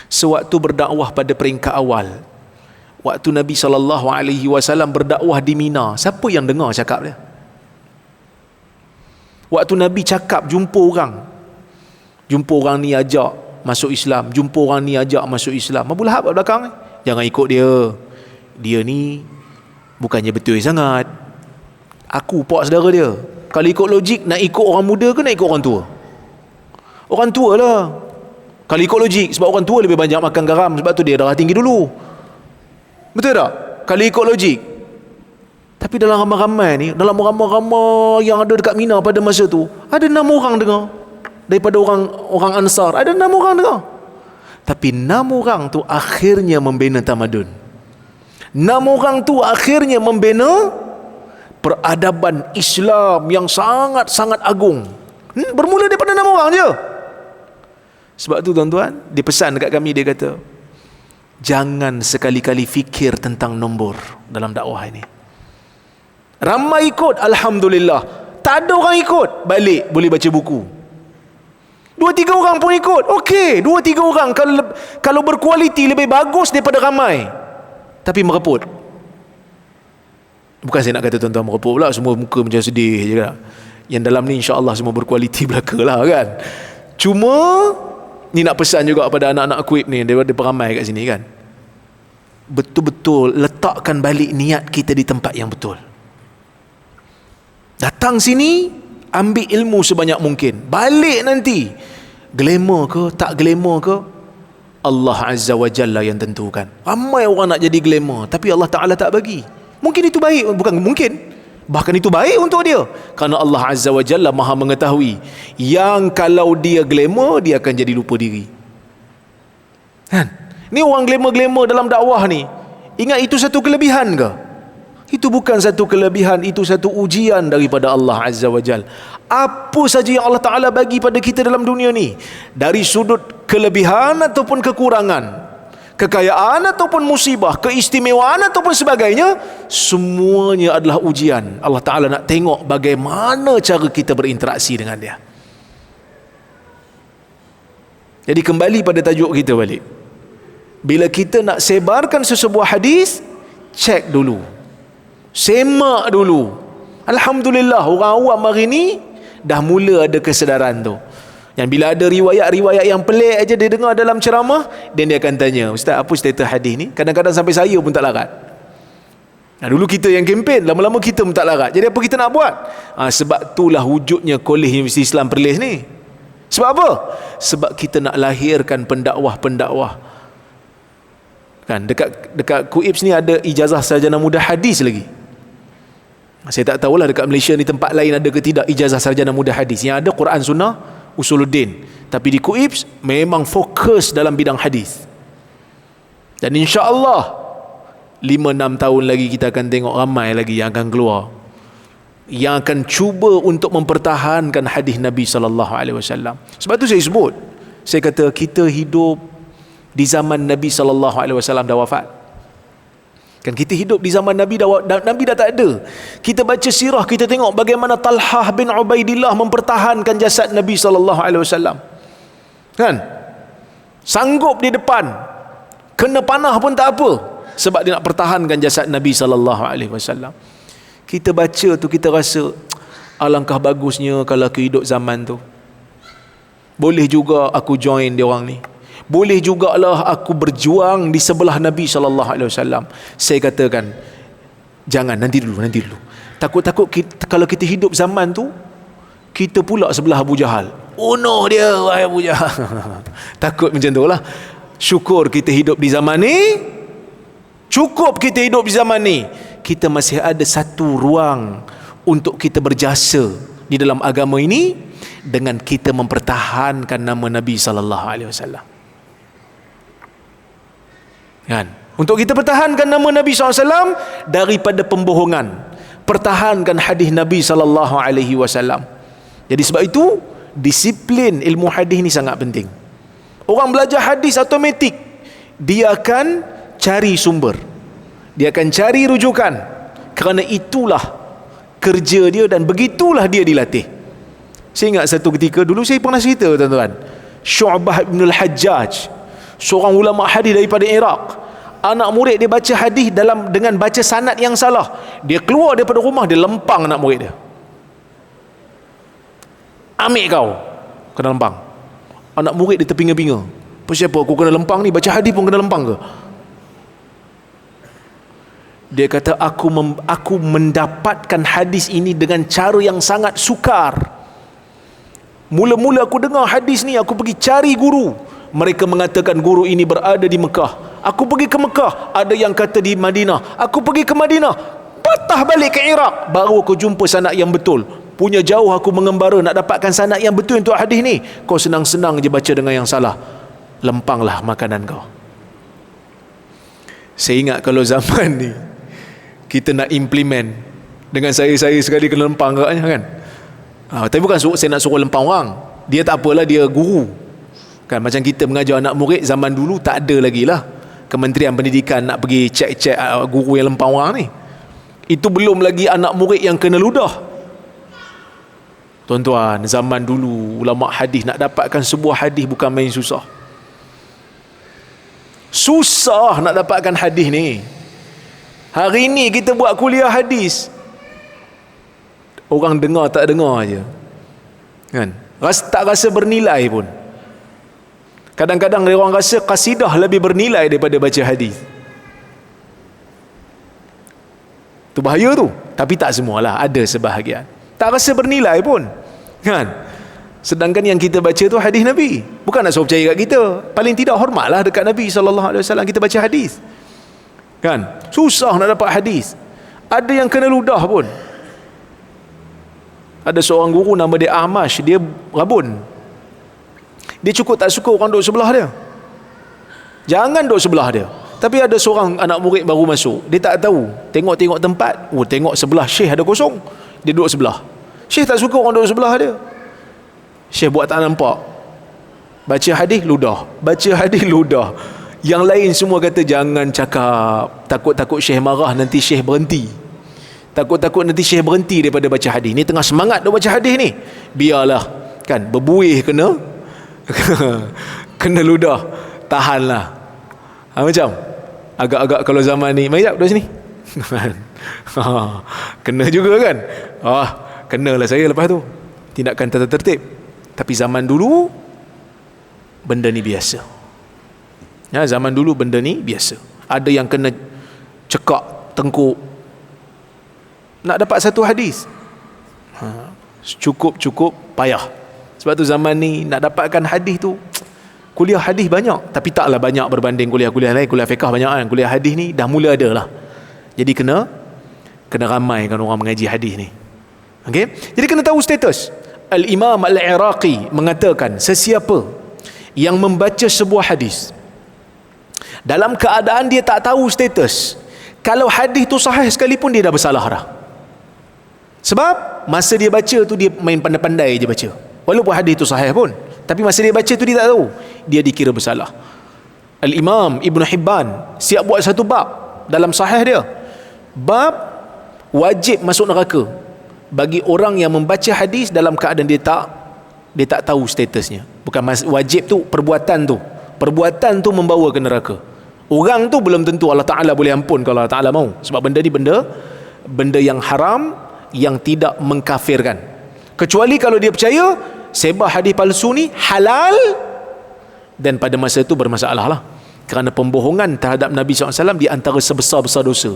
sewaktu berdakwah pada peringkat awal, waktu Nabi SAW berdakwah di Mina, siapa yang dengar cakap dia? Waktu Nabi cakap, jumpa orang ni ajak masuk Islam, jumpa orang ni ajak masuk Islam, Abu Lahab kat belakang, jangan ikut dia ni bukannya betul sangat, aku pak saudara dia. Kalau ikut logik, nak ikut orang muda ke nak ikut orang tua? Orang tua lah kalau ikut logik, sebab orang tua lebih banyak makan garam, sebab tu dia darah tinggi dulu, betul tak? Kalau ikut logik. Tapi dalam ramai-ramai ni, dalam ramai-ramai yang ada dekat Mina pada masa tu, ada 6 orang dengar. Daripada orang Ansar, ada 6 orang dengar. Tapi 6 orang tu akhirnya membina tamadun. 6 orang tu akhirnya membina peradaban Islam yang sangat-sangat agung. Bermula daripada 6 orang je. Sebab tu tuan-tuan, dia pesan dekat kami, dia kata, jangan sekali-kali fikir tentang nombor dalam dakwah ini. Ramai ikut, alhamdulillah. Tak ada orang ikut, balik boleh baca buku. 2-3 orang pun ikut, okey. 2-3 orang kalau berkualiti lebih bagus daripada ramai, tapi mereput. Bukan saya nak kata tuan-tuan mereput pula, semua muka macam sedih je kan. Yang dalam ni insya-Allah semua berkualiti belaka lah kan. Cuma ni nak pesan juga kepada anak-anak Kuib ni, daripada peramai kat sini kan, betul-betul letakkan balik niat kita di tempat yang betul. Datang sini, ambil ilmu sebanyak mungkin. Balik nanti, glamour ke tak glamour ke, Allah Azza wa Jalla yang tentukan. Ramai orang nak jadi glamour, tapi Allah Ta'ala tak bagi. Mungkin itu baik, bukan mungkin, bahkan itu baik untuk dia, kerana Allah Azza wa Jalla maha mengetahui yang kalau dia glamour, dia akan jadi lupa diri kan? Ni orang glamour-glamour dalam dakwah ni, ingat itu satu kelebihan ke? Itu bukan satu kelebihan, itu satu ujian daripada Allah Azza wa Jalla. Apa saja yang Allah Ta'ala bagi pada kita dalam dunia ni, dari sudut kelebihan ataupun kekurangan, kekayaan ataupun musibah, keistimewaan ataupun sebagainya, semuanya adalah ujian. Allah Ta'ala nak tengok bagaimana cara kita berinteraksi dengan dia. Jadi kembali pada tajuk kita balik. Bila kita nak sebarkan sesebuah hadis, cek dulu, semak dulu. Alhamdulillah, orang awam hari ni dah mula ada kesedaran tu. Yang bila ada riwayat-riwayat yang pelik aja dia dengar dalam ceramah, dan dia akan tanya, Ustaz, apa status hadis ni? Kadang-kadang sampai saya pun tak larat. Dulu kita yang kempen, lama-lama kita pun tak larat. Jadi apa kita nak buat? Sebab itulah wujudnya Kolej Universiti Islam Perlis ni. Sebab apa? Sebab kita nak lahirkan pendakwah-pendakwah. Kan dekat Kuibs ni ada ijazah sarjana muda hadis lagi. Saya tak tahulah dekat Malaysia ni tempat lain ada ke tidak ijazah sarjana muda hadis. Yang ada Quran Sunnah Usuluddin, tapi di Kuibs memang fokus dalam bidang hadis. Dan insya-Allah 5-6 tahun lagi kita akan tengok ramai lagi yang akan keluar, yang akan cuba untuk mempertahankan hadis Nabi SAW. Sebab tu saya sebut, saya kata kita hidup di zaman Nabi SAW dah wafat. Kan kita hidup di zaman Nabi dah tak ada. Kita baca sirah, kita tengok bagaimana Talhah bin Ubaidillah mempertahankan jasad Nabi SAW. Kan? Sanggup di depan, kena panah pun tak apa, sebab dia nak pertahankan jasad Nabi SAW. Kita baca tu, kita rasa alangkah bagusnya kalau aku hidup zaman tu. Boleh juga aku join dia orang ni. Boleh jugalah aku berjuang di sebelah Nabi SAW. Saya katakan, jangan, nanti dulu. Takut-takut kalau kita hidup zaman tu, kita pula sebelah Abu Jahal. Bunuh dia, wahai Abu Jahal. Takut macam tu lah. Syukur kita hidup di zaman ni. Cukup kita hidup di zaman ni, kita masih ada satu ruang untuk kita berjasa di dalam agama ini dengan kita mempertahankan nama Nabi SAW. Kan? Untuk kita pertahankan nama Nabi SAW daripada pembohongan, pertahankan hadis Nabi SAW. Jadi sebab itu disiplin ilmu hadis ni sangat penting. Orang belajar hadis automatik, dia akan cari sumber, dia akan cari rujukan, kerana itulah kerja dia dan begitulah dia dilatih. Saya ingat satu ketika dulu saya pernah cerita, tuan-tuan, Syu'bah bin al-Hajjaj, seorang ulama hadis daripada Iraq. Anak murid dia baca hadis dengan baca sanad yang salah, dia keluar daripada rumah, dia lempang anak murid dia. Ambil kau, kena lempang. Anak murid dia terpinga-pinga. Siapa aku kena lempang ni? Baca hadis pun kena lempang ke? Dia kata, aku mendapatkan hadis ini dengan cara yang sangat sukar. Mula-mula aku dengar hadis ni, aku pergi cari guru. Mereka mengatakan guru ini berada di Mekah. Aku pergi ke Mekah, ada yang kata di Madinah. Aku pergi ke Madinah, patah balik ke Iraq, baru aku jumpa sanad yang betul. Punya jauh aku mengembara nak dapatkan sanad yang betul untuk hadis ni. Kau senang-senang je baca dengan yang salah. Lempanglah makanan kau. Saya ingat kalau zaman ni kita nak implement, dengan saya sekali kena lempang agaknya kan. Tapi bukan saya nak suruh lempang orang. Dia tak apalah, dia guru kan. Macam kita mengajar anak murid zaman dulu, tak ada lagi lah Kementerian Pendidikan nak pergi cek guru yang lempang orang ni. Itu belum lagi anak murid yang kena ludah. Tuan-tuan, zaman dulu ulama hadis nak dapatkan sebuah hadis bukan main susah. Susah nak dapatkan hadis ni. Hari ni kita buat kuliah hadis, orang dengar tak dengar aja, kan? Tak rasa bernilai pun. Kadang-kadang orang rasa qasidah lebih bernilai daripada baca hadis. Tu bahaya tu. Tapi tak semualah, ada sebahagian tak rasa bernilai pun, kan? Sedangkan yang kita baca tu hadis Nabi. Bukan nak suruh percaya kat kita, paling tidak hormatlah dekat Nabi SAW kita baca hadis, kan? Susah nak dapat hadis. Ada yang kena ludah pun. Ada seorang guru nama dia Ahmash, dia rabun. Dia cukup tak suka orang duduk sebelah dia. Jangan duduk sebelah dia. Tapi ada seorang anak murid baru masuk, dia tak tahu, tengok-tengok tempat, tengok sebelah syekh ada kosong, dia duduk sebelah. Syekh tak suka orang duduk sebelah dia. Syekh buat tak nampak. Baca hadis ludah, baca hadis ludah. Yang lain semua kata jangan cakap, takut-takut syekh marah, nanti syekh berhenti. Takut-takut nanti syekh berhenti daripada baca hadis. Ni tengah semangat dah baca hadis ni. Biarlah, kan, berbuih kena kena ludah, tahanlah. Macam agak-agak kalau zaman ni, mari jap duduk sini. Kena juga kan. Kenalah saya lepas tu. Tindakan tata tertib. Tapi zaman dulu benda ni biasa. Ya, zaman dulu benda ni biasa. Ada yang kena cekak tengkuk nak dapat satu hadis. Cukup payah. Sebab tu zaman ni nak dapatkan hadis tu, kuliah hadis banyak, tapi taklah banyak berbanding kuliah-kuliah lain. Kuliah fiqh banyak kan, kuliah hadis ni dah mula ada lah. Jadi kena ramaikan orang mengaji hadis ni. Okey? Jadi kena tahu status. Al-Imam Al-Iraqi mengatakan, sesiapa yang membaca sebuah hadis dalam keadaan dia tak tahu status, kalau hadis tu sahih sekalipun, dia dah bersalah dah. Sebab masa dia baca tu dia main pandai-pandai je baca, walaupun hadis tu sahih pun, tapi masa dia baca tu dia tak tahu, dia dikira bersalah. Al-Imam Ibn Hibban siap buat satu bab dalam sahih dia, bab wajib masuk neraka bagi orang yang membaca hadis dalam keadaan dia tak tahu statusnya. Bukan wajib tu, perbuatan tu membawa ke neraka. Orang tu belum tentu Allah Ta'ala boleh ampun kalau Allah Ta'ala mau, sebab benda ni benda yang haram, yang tidak mengkafirkan. Kecuali kalau dia percaya sebar hadis palsu ni halal, dan pada masa itu bermasalah lah, kerana pembohongan terhadap Nabi SAW di antara sebesar-besar dosa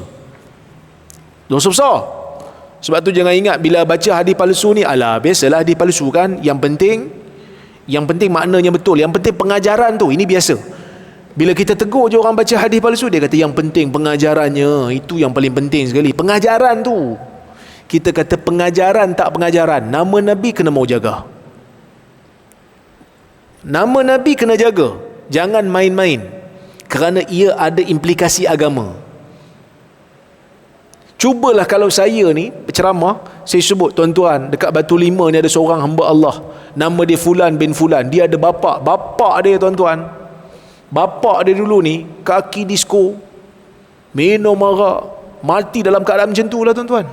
besar. Sebab tu jangan ingat bila baca hadis palsu ni, alah biasalah hadis palsu kan, yang penting maknanya betul, yang penting pengajaran tu, ini biasa. Bila kita tegur je orang baca hadis palsu, dia kata yang penting pengajarannya, itu yang paling penting sekali, pengajaran tu. Kita kata pengajaran tak pengajaran, nama Nabi kena mau jaga, nama Nabi kena jaga, jangan main-main, kerana ia ada implikasi agama. Cubalah kalau saya ni berceramah, saya sebut, tuan-tuan, dekat Batu Lima ni ada seorang hamba Allah, nama dia Fulan bin Fulan, dia ada bapa dia, tuan-tuan, bapa dia dulu ni kaki disko, minum arak, mati dalam keadaan macam tu lah, tuan-tuan,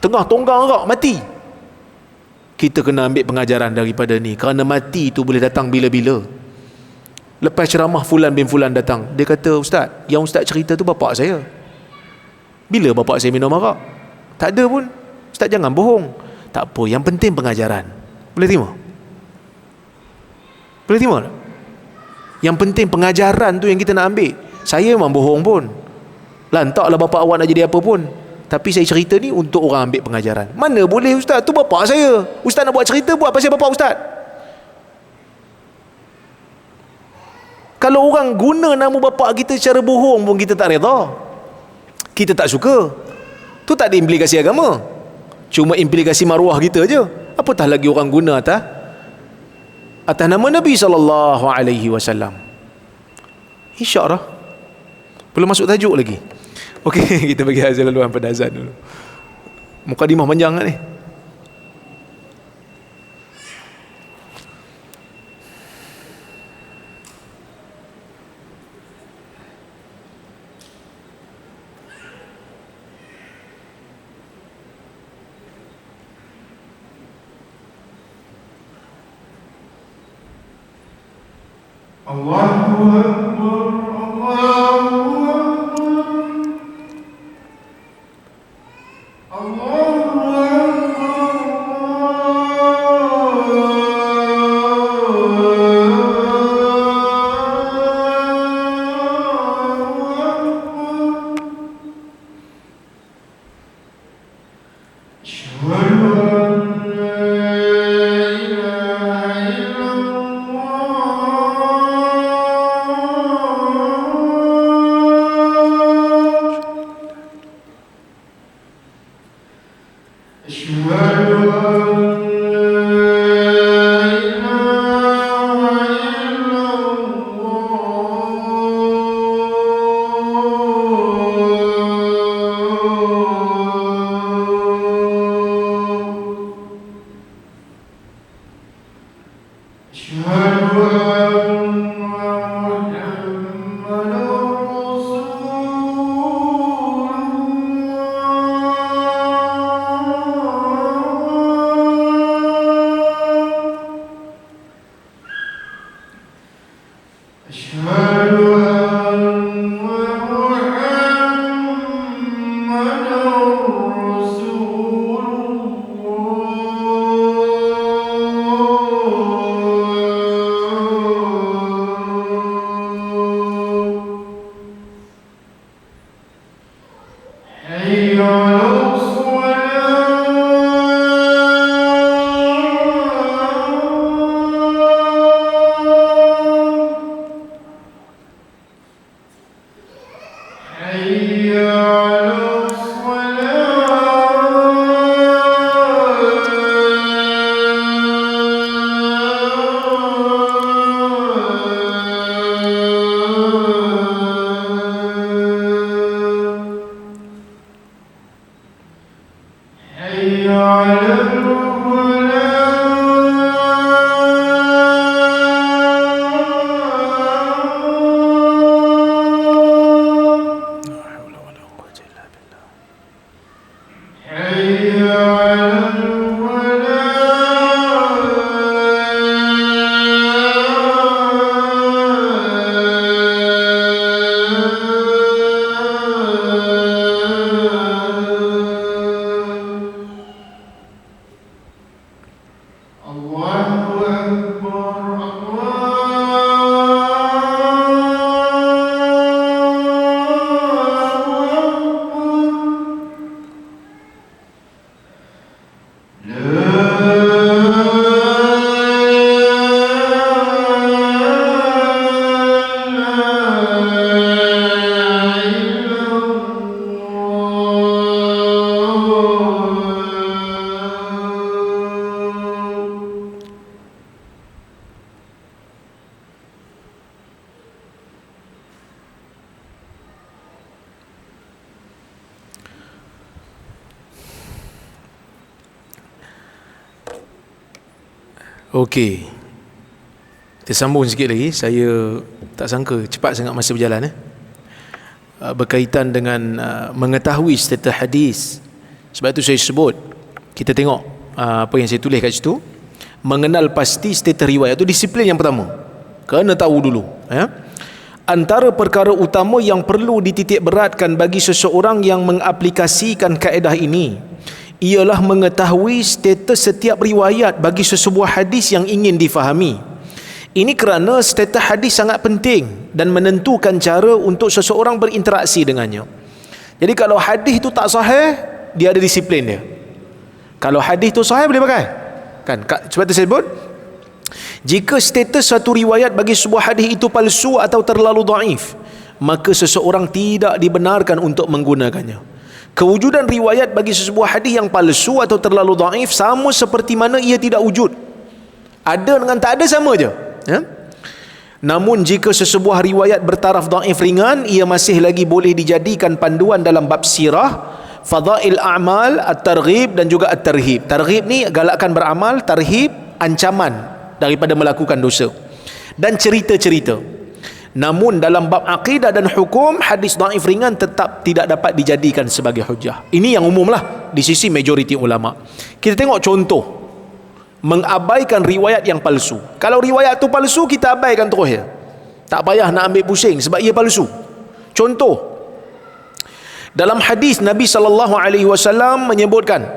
tengah tonggang arak mati. Kita kena ambil pengajaran daripada ni, kerana mati tu boleh datang bila-bila. Lepas ceramah, Fulan bin Fulan datang, dia kata, Ustaz, yang Ustaz cerita tu bapak saya. Bila bapak saya minum arak? Tak ada pun. Ustaz jangan bohong. Tak apa, yang penting pengajaran. Boleh terima? Boleh terima tak? Yang penting pengajaran tu yang kita nak ambil. Saya memang bohong pun, lantaklah bapak awak nak jadi apa pun, tapi saya cerita ni untuk orang ambil pengajaran. Mana boleh Ustaz, tu bapak saya. Ustaz nak buat cerita, buat pasal bapak Ustaz. Kalau orang guna nama bapak kita secara bohong pun kita tak reda, kita tak suka. Tu tak ada implikasi agama, cuma implikasi maruah kita je. Apatah lagi orang guna atas nama Nabi SAW. InsyaAllah belum masuk tajuk lagi. Okey, kita bagi azan laluan pada azan dulu. Mukadimah panjang ni. Allahu Akbar, Allahu Akbar, Allahu Akbar. Asyhadu an la ilaha Okey. Kita sambung sikit lagi. Saya tak sangka cepat sangat masa berjalan berkaitan dengan mengetahui status hadis. Sebab tu saya sebut, kita tengok apa yang saya tulis kat situ. Mengenal pasti status riwayat itu disiplin yang pertama. Kena tahu dulu, ya. Antara perkara utama yang perlu dititik beratkan bagi seseorang yang mengaplikasikan kaedah ini ialah mengetahui status setiap riwayat bagi sesebuah hadis yang ingin difahami. Ini kerana status hadis sangat penting dan menentukan cara untuk seseorang berinteraksi dengannya. Jadi kalau hadis itu tak sahih, dia ada disiplin dia. Kalau hadis itu sahih boleh pakai. Kan? Sebab tu saya sebut, jika status satu riwayat bagi sebuah hadis itu palsu atau terlalu dhaif, maka seseorang tidak dibenarkan untuk menggunakannya. Kewujudan riwayat bagi sebuah hadis yang palsu atau terlalu dhaif sama seperti mana ia tidak wujud. Ada dengan tak ada sama je, ya? Namun jika sesebuah riwayat bertaraf dhaif ringan, ia masih lagi boleh dijadikan panduan dalam bab sirah, fadail a'mal, at-targhib dan juga at-tarhib. Targhib ni galakkan beramal, tarhib ancaman daripada melakukan dosa, dan cerita-cerita. Namun dalam bab akidah dan hukum, hadis dhaif ringan tetap tidak dapat dijadikan sebagai hujah. Ini yang umumlah di sisi majoriti ulama. Kita tengok contoh mengabaikan riwayat yang palsu. Kalau riwayat tu palsu, kita abaikan terus ya. Tak payah nak ambil pusing sebab ia palsu. Contoh, dalam hadis Nabi SAW menyebutkan,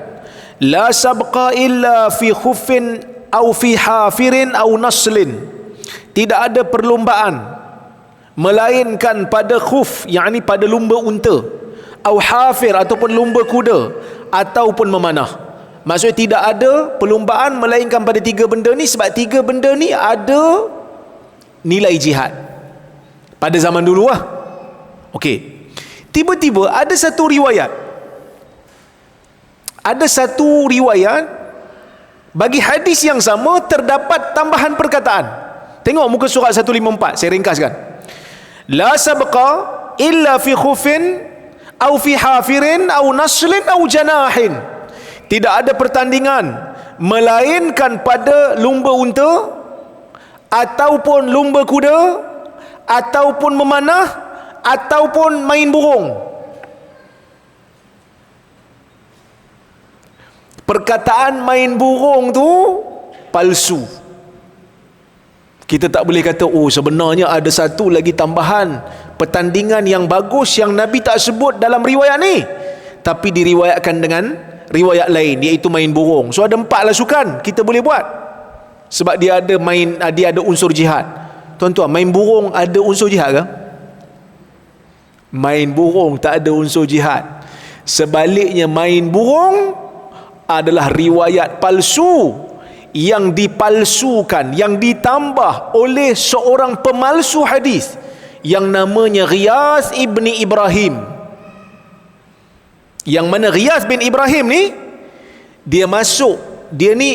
la sabqa illa fi khuffin au fi hafirin au naslin. Tidak ada perlombaan melainkan pada khuf, yakni pada lumba unta, au hafir ataupun lumba kuda, ataupun memanah. Maksudnya tidak ada perlombaan melainkan pada tiga benda ni, sebab tiga benda ni ada nilai jihad pada zaman dulu lah. Okey. Tiba-tiba ada satu riwayat bagi hadis yang sama terdapat tambahan perkataan. Tengok muka surat 154, saya ringkaskan. La sabqa illa fi khufin au fi hafirin au naslin au janahin. Tidak ada pertandingan melainkan pada lumba unta ataupun lumba kuda ataupun memanah ataupun main burung. Perkataan main burung tu palsu. Kita tak boleh kata, oh sebenarnya ada satu lagi tambahan pertandingan yang bagus yang Nabi tak sebut dalam riwayat ni, tapi diriwayatkan dengan riwayat lain, iaitu main burung. So ada 4 sukan kita boleh buat, sebab dia ada unsur jihad. Tuan-tuan, main burung ada unsur jihad ke? Main burung tak ada unsur jihad. Sebaliknya, main burung adalah riwayat palsu yang dipalsukan, yang ditambah oleh seorang pemalsu hadis yang namanya Riyas ibni Ibrahim. Yang mana Riyas bin Ibrahim ni, dia ni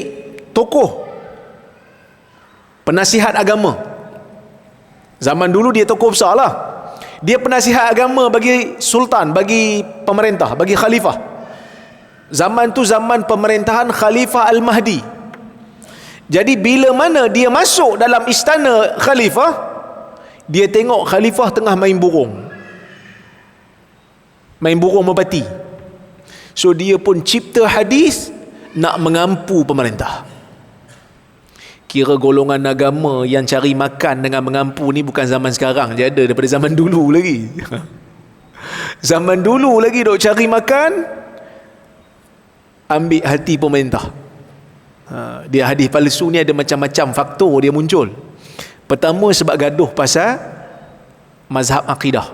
tokoh penasihat agama. Zaman dulu dia tokoh besar lah. Dia penasihat agama bagi sultan, bagi pemerintah, bagi khalifah. Zaman tu zaman pemerintahan Khalifah Al-Mahdi. Jadi bila mana dia masuk dalam istana khalifah, dia tengok khalifah tengah main burung merpati. So dia pun cipta hadis nak mengampu pemerintah. Kira golongan agama yang cari makan dengan mengampu ni bukan zaman sekarang je, ada daripada zaman dulu lagi. Zaman dulu lagi dok cari makan, ambil hati pemerintah. Dia hadis palsu ni ada macam-macam faktor dia muncul. Pertama, sebab gaduh pasal mazhab akidah.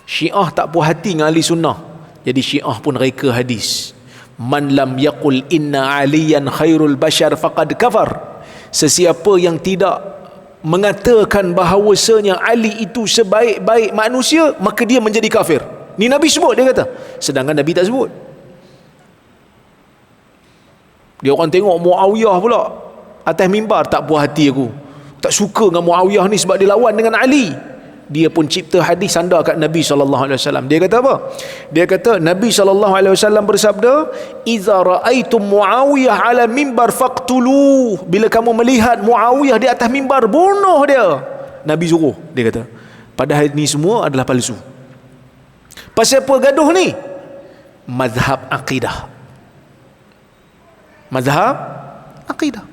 Syiah tak puas hati dengan ahli sunnah, jadi Syiah pun reka hadis. Man lam yaqul inna aliyan khairul bashar faqad kafar. Sesiapa yang tidak mengatakan bahawasanya Ali itu sebaik-baik manusia, maka dia menjadi kafir. Ni Nabi sebut, dia kata. Sedangkan Nabi tak sebut. Dia orang tengok Muawiyah pula atas mimbar, tak puas hati aku, tak suka dengan Muawiyah ni sebab dia lawan dengan Ali. dia pun cipta hadis sandar kat Nabi SAW. Dia kata apa? Dia kata Nabi SAW bersabda, "Idza ra'aitum Muawiyah 'ala mimbar faqtuluh." Bila kamu melihat Muawiyah di atas mimbar, bunuh dia. Nabi suruh, dia kata. Padahal ni semua adalah palsu. Pasal apa gaduh ni? Mazhab akidah. Mazhab akidah.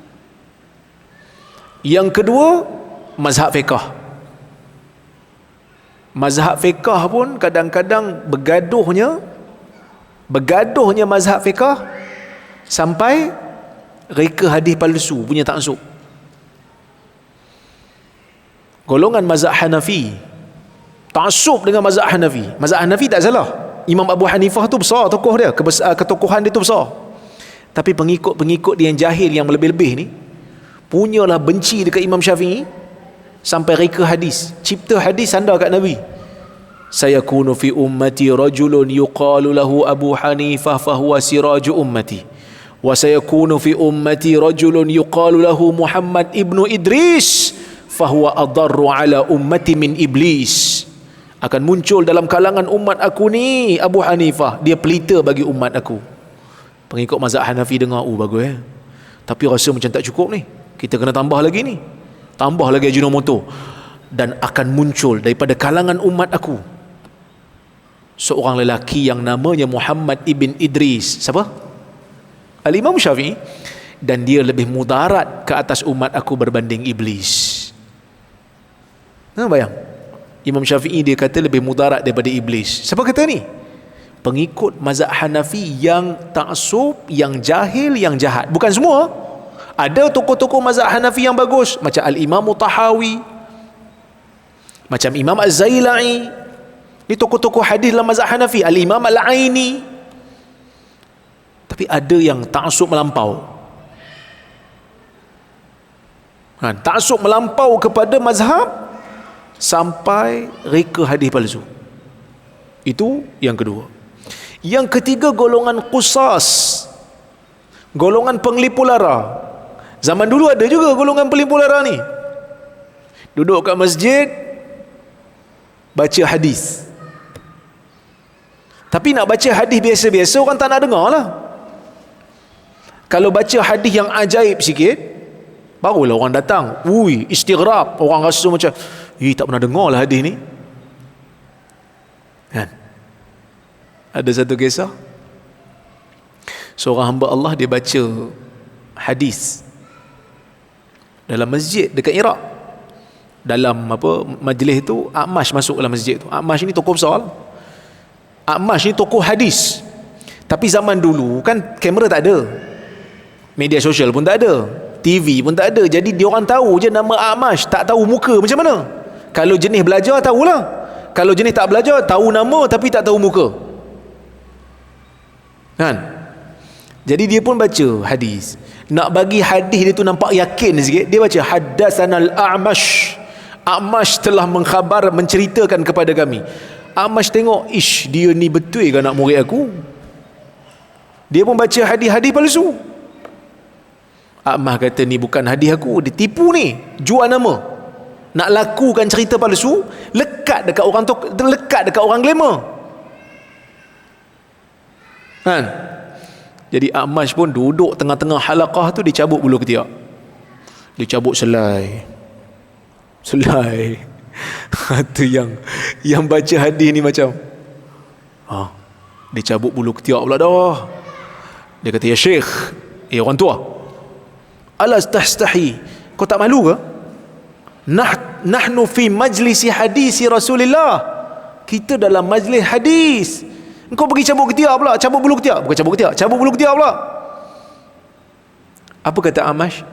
Yang kedua, mazhab fiqh. Mazhab fiqh pun kadang-kadang bergaduhnya mazhab fiqh sampai reka hadis palsu punya taksub. Golongan mazhab Hanafi taksub dengan mazhab Hanafi. Mazhab Hanafi tak salah. Imam Abu Hanifah tu besar tokoh dia, ketokohan dia tu besar. Tapi pengikut-pengikut dia yang jahil, yang lebih-lebih ni, punyalah benci dekat Imam Syafi'i sampai reka hadis, cipta hadis sandar kat Nabi. Sayakunu fi ummati rajulun yuqalu lahu Abu Hanifah fahuwa siraju ummati, wa sayakunu fi ummati rajulun yuqalu lahu Muhammad ibnu Idris fahuwa adarru ala ummati min iblis. Akan muncul dalam kalangan umat aku ni Abu Hanifah, dia pelita bagi umat aku. Pengikut mazhab Hanafi dengar, bagus tapi rasa macam tak cukup ni, kita kena tambah lagi ni, tambah lagi Ajinomoto. Dan akan muncul daripada kalangan umat aku seorang lelaki yang namanya Muhammad ibn Idris. Siapa? Al-Imam Syafi'i. Dan dia lebih mudarat ke atas umat aku berbanding iblis. Bayang, Imam Syafi'i dia kata lebih mudarat daripada iblis. Siapa kata ni? Pengikut mazhab Hanafi yang taksub, yang jahil, yang jahat. Bukan semua. Ada tokoh-tokoh mazhab Hanafi yang bagus, macam Al-Imam Tahawi, macam Imam Az-Zailai. Ni tokoh-tokoh hadis dalam mazhab Hanafi. Al-Imam Al-Aini. Tapi ada yang taksub melampau. Taksub melampau kepada mazhab sampai reka hadis palsu. Itu yang kedua. Yang ketiga, golongan qusas, golongan penglipu lara. Zaman dulu ada juga golongan penglipu lara ni. Duduk kat masjid baca hadis. Tapi nak baca hadis biasa-biasa orang tak nak dengar lah. Kalau baca hadis yang ajaib sikit, barulah orang datang. Istighrab. Orang rasa macam, tak pernah dengar lah hadis ni. Kan? Ada satu kisah, seorang hamba Allah dia baca hadis dalam masjid dekat Iraq. Dalam majlis tu, A'mash masuk dalam masjid tu. A'mash ni tokoh besar. A'mash ni tokoh hadis. Tapi zaman dulu kan kamera tak ada, media sosial pun tak ada, TV pun tak ada. Jadi dia orang tahu je nama A'mash, tak tahu muka macam mana. Kalau jenis belajar tahulah, kalau jenis tak belajar tahu nama tapi tak tahu muka. Kan? Jadi dia pun baca hadis. Nak bagi hadis dia tu nampak yakin sikit, dia baca haddatsanal A'mash. A'mash telah menceritakan kepada kami. A'mash tengok, dia ni betul ke anak murid aku? Dia pun baca hadis-hadis palsu. A'mash kata, ni bukan hadis aku, dia tipu ni, jual nama. Nak lakukan cerita palsu, lekat dekat orang tu, lekat dekat orang glamour. Kan? Jadi A'mash pun duduk tengah-tengah halaqah tu, dia cabut bulu ketiak, dia cabut selai. Tu yang baca hadis ni macam, dia cabut bulu ketiak pula dah. Dia kata, ya Syekh, orang tua, alas tahstahi, kau tak malu ke? Nahnu fi majlisi hadisi Rasulillah, kita dalam majlis hadis, engkau pergi cabut ketiak pula, cabut bulu ketiak. Bukan cabut ketiak, cabut bulu ketiak pula. Apa kata A'mash?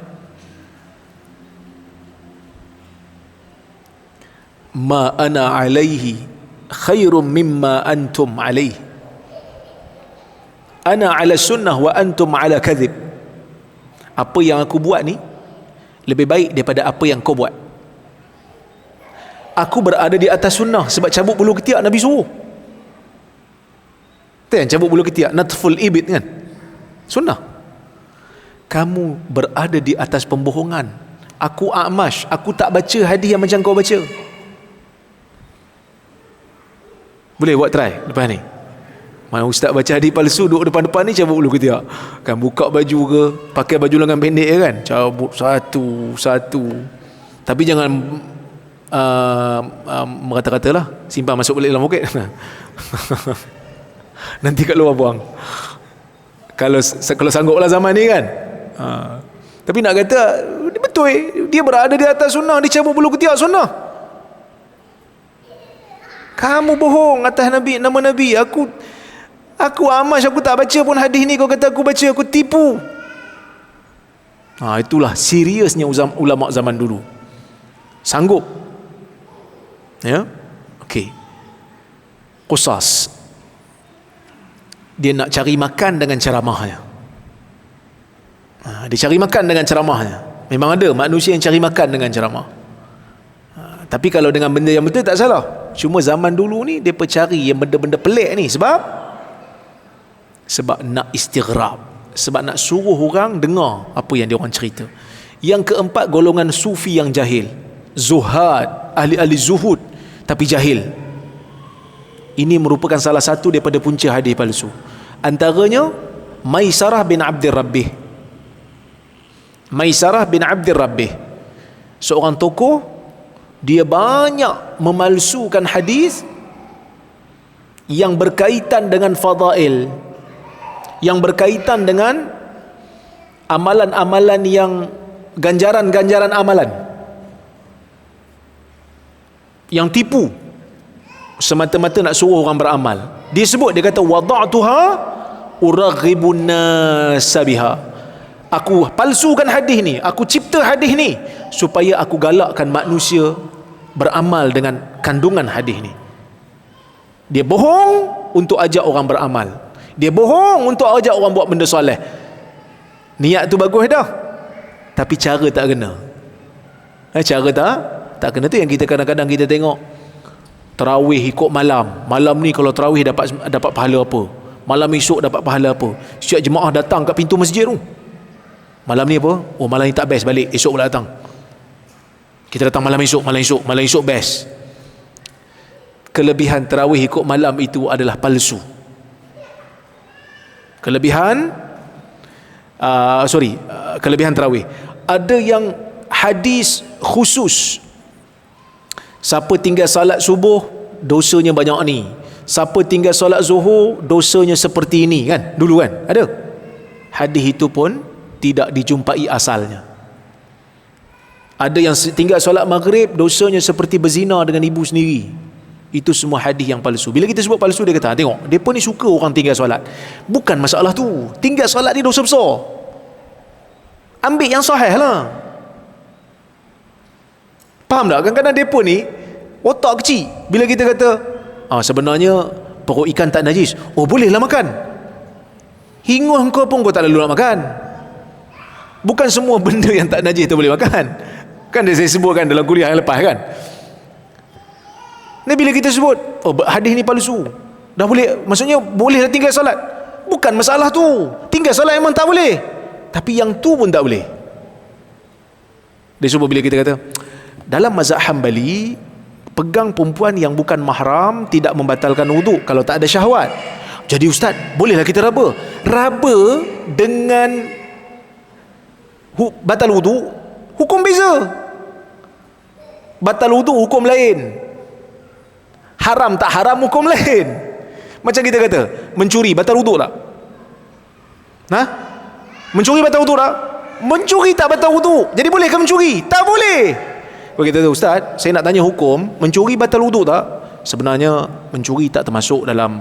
Ma ana alaihi khairum mimma antum alaihi. Ana ala sunnah wa antum ala kadhib. Apa yang aku buat ni lebih baik daripada apa yang kau buat. Aku berada di atas sunnah sebab cabut bulu ketiak Nabi suruh. Kan cabut bulu ketiak, natful ibit kan, sunnah. Kamu berada di atas pembohongan. Aku A'mash, aku tak baca hadis yang macam kau baca. Boleh buat try lepas ni. Mana ustaz baca hadis palsu duduk depan-depan ni cabut bulu ketiak. Kan buka baju ke, pakai baju lengan pendek kan, cabut satu-satu. Tapi jangan berkata-kata lah, simpan masuk balik dalam poket. Nanti kat luar buang. Kalau sanggup lah zaman ni kan. Tapi nak kata betul, dia berada di atas sunnah, dia cabut bulu ketiak sunnah. Kamu bohong atas Nabi, nama Nabi. Aku Amash, aku tak baca pun hadis ni, kau kata aku baca, aku tipu. Itulah seriusnya ulama zaman dulu. Sanggup. Ya. Okey. Qusas. Dia nak cari makan dengan ceramahnya. Dia cari makan dengan ceramahnya. Memang ada manusia yang cari makan dengan ceramah. Tapi kalau dengan benda yang betul tak salah. Cuma zaman dulu ni mereka cari yang benda-benda pelik ni. Sebab nak istighrab, sebab nak suruh orang dengar apa yang dia orang cerita. Yang keempat, golongan sufi yang jahil, zuhad, ahli-ahli zuhud tapi jahil. Ini merupakan salah satu daripada punca hadis palsu. Antaranya Maisarah bin Abdir Rabbih. Maisarah bin Abdir Rabbih, seorang tokoh, dia banyak memalsukan hadis yang berkaitan dengan fadail, yang berkaitan dengan amalan-amalan yang ganjaran-ganjaran amalan, yang tipu semata-mata nak suruh orang beramal. Dia sebut, dia kata wada'tuha uraghibun nas biha. Aku palsukan hadis ni, aku cipta hadis ni supaya aku galakkan manusia beramal dengan kandungan hadis ni. Dia bohong untuk ajak orang beramal. Dia bohong untuk ajak orang buat benda soleh. Niat tu bagus dah, tapi cara tak kena. Cara tak kena tu yang kita kadang-kadang kita tengok tarawih ikut malam. Malam ni kalau tarawih dapat pahala apa? Malam esok dapat pahala apa? Setiap jemaah datang kat pintu masjid tu. Malam ni apa? Oh, malam ni tak best, balik esok pula datang. Kita datang malam esok best. Kelebihan tarawih ikut malam itu adalah palsu. Kelebihan tarawih. Ada yang hadis khusus, siapa tinggal salat subuh dosanya banyak ni, siapa tinggal solat zuhur dosanya seperti ini, kan dulu kan ada. Hadis itu pun tidak dijumpai asalnya. Ada yang tinggal solat maghrib dosanya seperti berzina dengan ibu sendiri. Itu semua hadis yang palsu. Bila kita sebut palsu, dia kata, tengok, mereka ni suka orang tinggal solat. Bukan masalah tu, tinggal solat ni dosa besar. Ambil yang sahih lah. Faham tak? Kadang-kadang mereka ni otak kecil. Bila kita kata sebenarnya perut ikan tak najis, oh bolehlah makan. Hingus kau pun kau tak lalu nak makan. Bukan semua benda yang tak najis tu boleh makan. Kan saya sebutkan dalam kuliah yang lepas kan. Ni bila kita sebut hadis ni palsu, dah boleh, maksudnya bolehlah tinggal solat. Bukan masalah tu, tinggal solat memang tak boleh, tapi yang tu pun tak boleh. Dia sebut bila kita kata dalam mazhab Hambali, pegang perempuan yang bukan mahram tidak membatalkan wuduk kalau tak ada syahwat. Jadi ustaz, bolehlah kita raba dengan batal wuduk, hukum beza. Batal wuduk hukum lain, haram tak haram hukum lain. Macam kita kata mencuri batal wuduk tak? Mencuri batal wuduk tak? Mencuri tak batal wuduk, jadi bolehkah mencuri? Tak boleh. Kalau kita kata, ustaz, saya nak tanya hukum mencuri batal wuduk tak? Sebenarnya mencuri tak termasuk dalam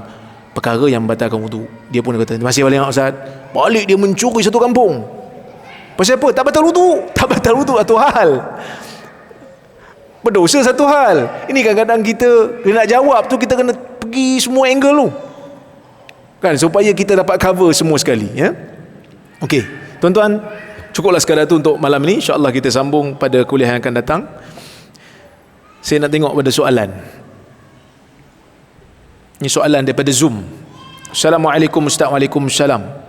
perkara yang membatalkan wuduk. Dia pun kata, terima kasih banyak ustaz. Balik dia mencuri satu kampung. Pasal apa? Tak batal wuduk. Tak batal wuduk satu hal, berdosa satu hal. Ini kadang-kadang kita nak jawab tu, kita kena pergi semua angle tu kan, supaya kita dapat cover semua sekali, ya. Okey, tuan-tuan, cukuplah sekadar tu untuk malam ni. InsyaAllah kita sambung pada kuliah yang akan datang. Saya nak tengok pada soalan. Ini soalan daripada Zoom. Assalamualaikum Ustaz. Waalaikumsalam.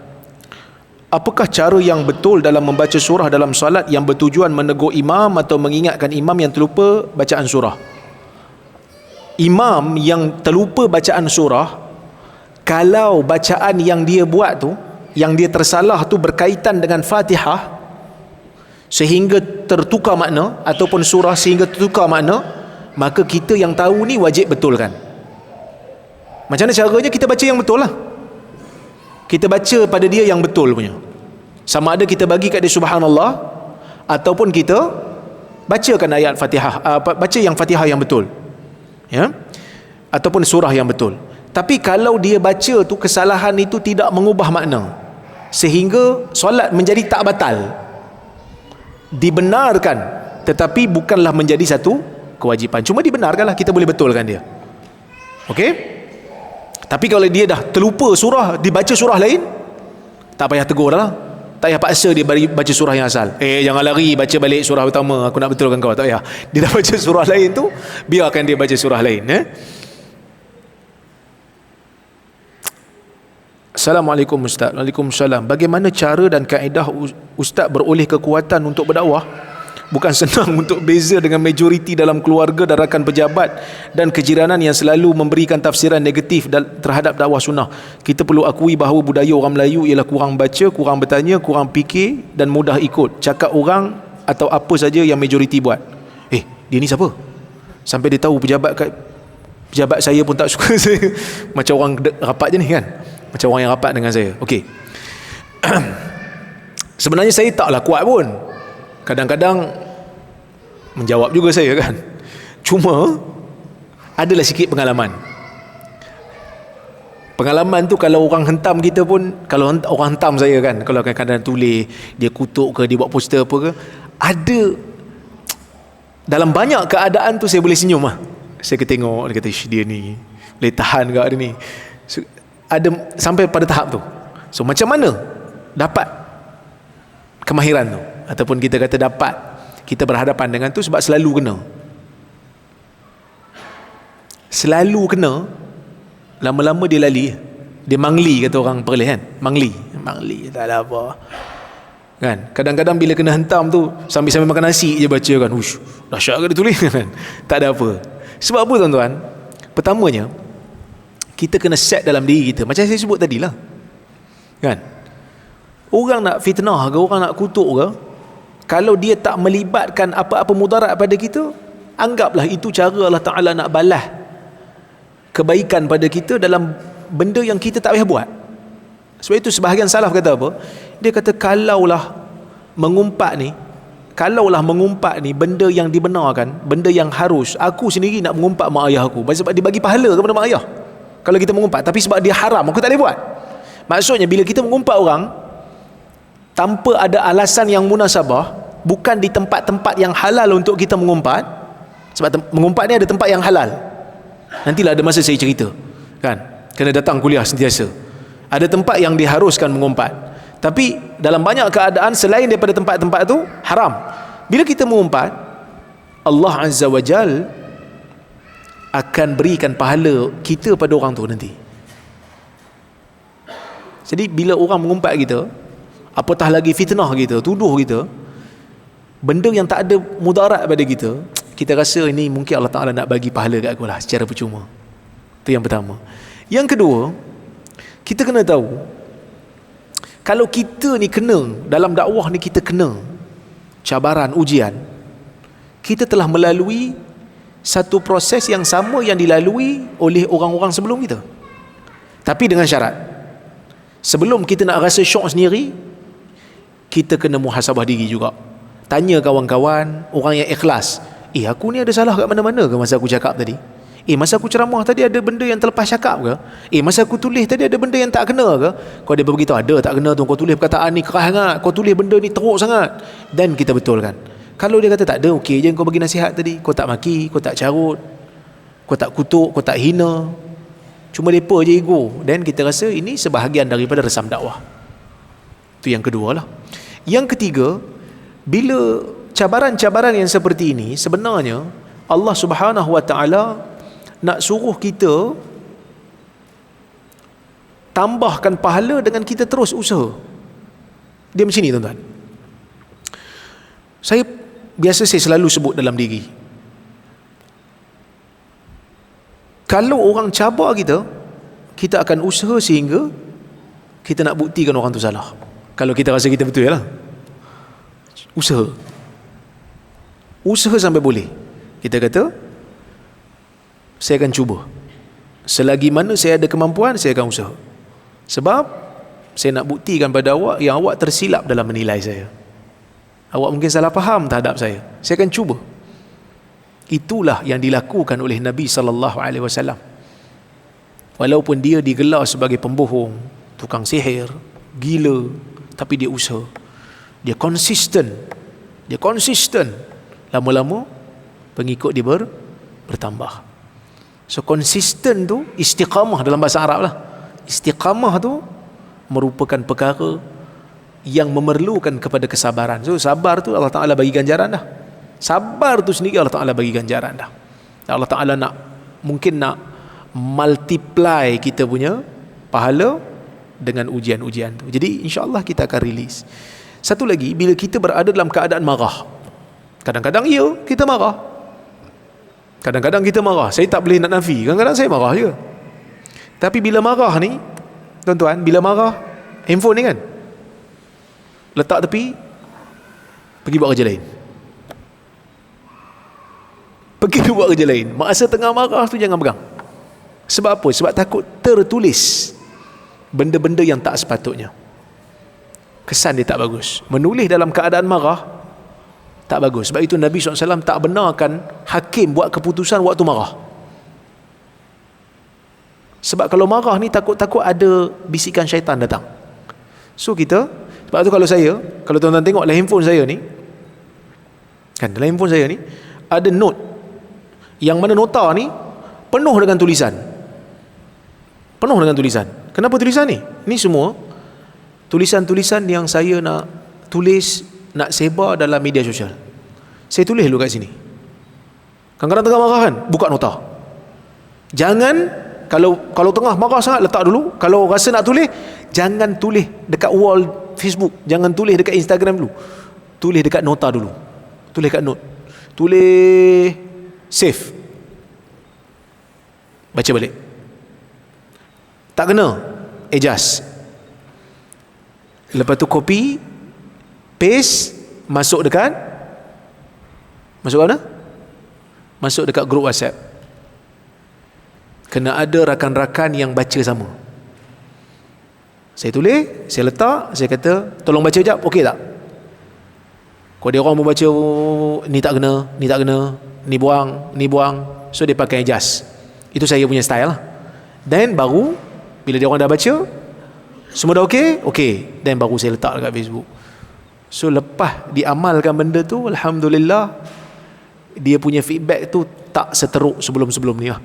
Apakah cara yang betul dalam membaca surah dalam salat yang bertujuan menegur imam atau mengingatkan imam yang terlupa bacaan surah? imam yang terlupa bacaan surah, kalau bacaan yang dia buat tu, yang dia tersalah tu berkaitan dengan Fatihah sehingga tertukar makna, ataupun surah sehingga tertukar makna, maka kita yang tahu ni wajib betulkan. Macam mana caranya? Kita baca yang betul lah. Kita baca pada dia yang betul punya. Sama ada kita bagi kat dia subhanallah, ataupun kita bacakan ayat Fatihah, baca yang Fatihah yang betul, ya, ataupun surah yang betul. Tapi kalau dia baca tu kesalahan itu tidak mengubah makna sehingga solat menjadi tak batal, dibenarkan, tetapi bukanlah menjadi satu kewajipan. Cuma dibenarkanlah, kita boleh betulkan dia. Okey? Tapi kalau dia dah terlupa surah, dibaca surah lain, tak payah tegur dah lah. Tak payah paksa dia baca surah yang asal. Jangan lari baca balik surah utama, aku nak betulkan kau. Tak payah. Dia dah baca surah lain tu, biarkan dia baca surah lain. Assalamualaikum Ustaz. Waalaikumsalam. Bagaimana cara dan kaedah Ustaz beroleh kekuatan untuk berdakwah? Bukan senang untuk beza dengan majoriti dalam keluarga dan rakan pejabat dan kejiranan yang selalu memberikan tafsiran negatif terhadap dakwah sunnah. Kita perlu akui bahawa budaya orang Melayu ialah kurang baca, kurang bertanya, kurang fikir dan mudah ikut cakap orang atau apa saja yang majoriti buat. Dia ni siapa? Sampai dia tahu pejabat saya pun tak suka saya. Macam orang rapat je ni kan, macam orang yang rapat dengan saya. Okey. Sebenarnya saya taklah kuat pun. Kadang-kadang menjawab juga saya kan. Cuma adalah sikit pengalaman. Pengalaman tu kalau orang hentam kita pun, kalau orang hentam saya kan, kalau kadang-kadang tulis, dia kutuk ke, dia buat poster apa ke, ada dalam banyak keadaan tu saya boleh senyum lah. Saya tengok, dia kata dia ni boleh tahan ke ada ni. So, ada sampai pada tahap tu. So macam mana dapat kemahiran tu, ataupun kita kata dapat kita berhadapan dengan tu? Sebab selalu kena, lama-lama dia lali, dia mangli, kata orang Perlis kan, mangli tak ada apa kan. Kadang-kadang bila kena hentam tu sambil makan nasi je baca kan, ush, dahsyat ke dia tulis kan. Tak ada apa. Sebab apa tuan-tuan? Pertamanya, kita kena set dalam diri kita, macam saya sebut tadi lah kan. Orang nak fitnah ke, orang nak kutuk ke, kalau dia tak melibatkan apa-apa mudarat pada kita, anggaplah itu cara Allah Ta'ala nak balas kebaikan pada kita dalam benda yang kita tak payah buat. Sebab itu sebahagian salaf kata apa? Dia kata kalaulah mengumpat ni benda yang dibenarkan, benda yang harus, aku sendiri nak mengumpat mak ayah aku, sebab dia bagi pahala kepada mak ayah kalau kita mengumpat. Tapi sebab dia haram, aku tak boleh buat. Maksudnya bila kita mengumpat orang tanpa ada alasan yang munasabah, bukan di tempat-tempat yang halal untuk kita mengumpat, sebab mengumpat ni ada tempat yang halal. Nantilah ada masa saya cerita kan, kena datang kuliah sentiasa. Ada tempat yang diharuskan mengumpat, tapi dalam banyak keadaan selain daripada tempat-tempat tu haram. Bila kita mengumpat, Allah Azza wa Jal akan berikan pahala kita pada orang tu nanti. Jadi bila orang mengumpat kita, apatah lagi fitnah kita, tuduh kita benda yang tak ada mudarat pada kita, kita rasa ini mungkin Allah Ta'ala nak bagi pahala kat aku lah secara percuma. Itu yang pertama. Yang kedua, kita kena tahu, kalau kita ni kena, dalam dakwah ni kita kena cabaran, ujian, kita telah melalui satu proses yang sama yang dilalui oleh orang-orang sebelum kita. Tapi dengan syarat, sebelum kita nak rasa syok sendiri, kita kena muhasabah diri juga. Tanya kawan-kawan, orang yang ikhlas, aku ni ada salah kat mana-mana ke masa aku cakap tadi? Masa aku ceramah tadi ada benda yang terlepas cakap ke? Masa aku tulis tadi ada benda yang tak kena ke? Kau dia beritahu ada tak kena tu, kau tulis perkataan ni keras sangat, kau tulis benda ni teruk sangat. Dan kita betulkan. Kalau dia kata tak ada, okey je kau bagi nasihat tadi, kau tak maki, kau tak carut, kau tak kutuk, kau tak hina, cuma lepa je ego. Dan kita rasa ini sebahagian daripada resam dakwah. Itu yang kedua lah. Yang ketiga, bila cabaran-cabaran yang seperti ini, sebenarnya Allah Subhanahu wa Ta'ala nak suruh kita tambahkan pahala dengan kita terus usaha. Dia macam ni tuan-tuan. Saya selalu sebut dalam diri, Kalau orang cabar kita, kita akan usaha sehingga kita nak buktikan orang tu salah. Kalau kita rasa kita betul lah. Usaha sampai boleh. Kita kata, saya akan cuba. Selagi mana saya ada kemampuan, saya akan usaha. Sebab saya nak buktikan pada awak yang awak tersilap dalam menilai saya. Awak mungkin salah faham terhadap saya. Saya akan cuba. Itulah yang dilakukan oleh Nabi SAW. Walaupun dia digelar sebagai pembohong, tukang sihir, gila, tapi dia usaha. Dia konsisten. Lama-lama pengikut dia bertambah. So konsisten tu istiqamah dalam bahasa Arab lah. Istiqamah tu merupakan perkara yang memerlukan kepada kesabaran. So sabar tu Allah Ta'ala bagi ganjaran dah. Sabar tu sendiri Allah Ta'ala bagi ganjaran dah. Allah Ta'ala mungkin nak multiply kita punya pahala dengan ujian-ujian tu. Jadi insya-Allah kita akan release. Satu lagi, bila kita berada dalam keadaan marah, kadang-kadang kita marah. Kadang-kadang kita marah. Saya tak boleh nak nafi, kadang-kadang saya marah je. Tapi bila marah ni, tuan-tuan, bila marah, handphone ni kan, letak tepi, pergi buat kerja lain. Masa tengah marah tu jangan pegang. Sebab apa? Sebab takut tertulis benda-benda yang tak sepatutnya. Kesan dia tak bagus. Menulis dalam keadaan marah tak bagus. Sebab itu Nabi SAW tak benarkan hakim buat keputusan waktu marah. Sebab kalau marah ni takut-takut ada bisikan syaitan datang. So sebab tu kalau tuan-tuan tengok dalam handphone saya ni, kan, dalam handphone saya ni ada note, yang mana nota ni penuh dengan tulisan. Kenapa tulisan ni? Ni semua tulisan-tulisan yang saya nak tulis, nak sebar dalam media sosial. Saya tulis dulu kat sini. Kadang-kadang tengah marah kan, buka nota. Jangan, kalau tengah marah sangat, letak dulu. Kalau rasa nak tulis, jangan tulis dekat wall Facebook, jangan tulis dekat Instagram dulu. Tulis dekat nota dulu. Tulis kat note. Tulis save. Baca balik. Tak kena, adjust. Lepas tu copy, paste, masuk dekat mana? Masuk dekat grup WhatsApp. Kena ada rakan-rakan yang baca sama. Saya tulis, saya letak, saya kata, tolong baca sekejap, okey tak? Kalau dia orang pun baca, ni tak kena, ni buang. So dia pakai adjust. Itu saya punya style lah. Then baru bila dia orang dah baca, semua dah okey, then baru saya letak dekat Facebook. So lepas diamalkan benda tu, alhamdulillah, dia punya feedback tu tak seteruk sebelum-sebelum ni lah.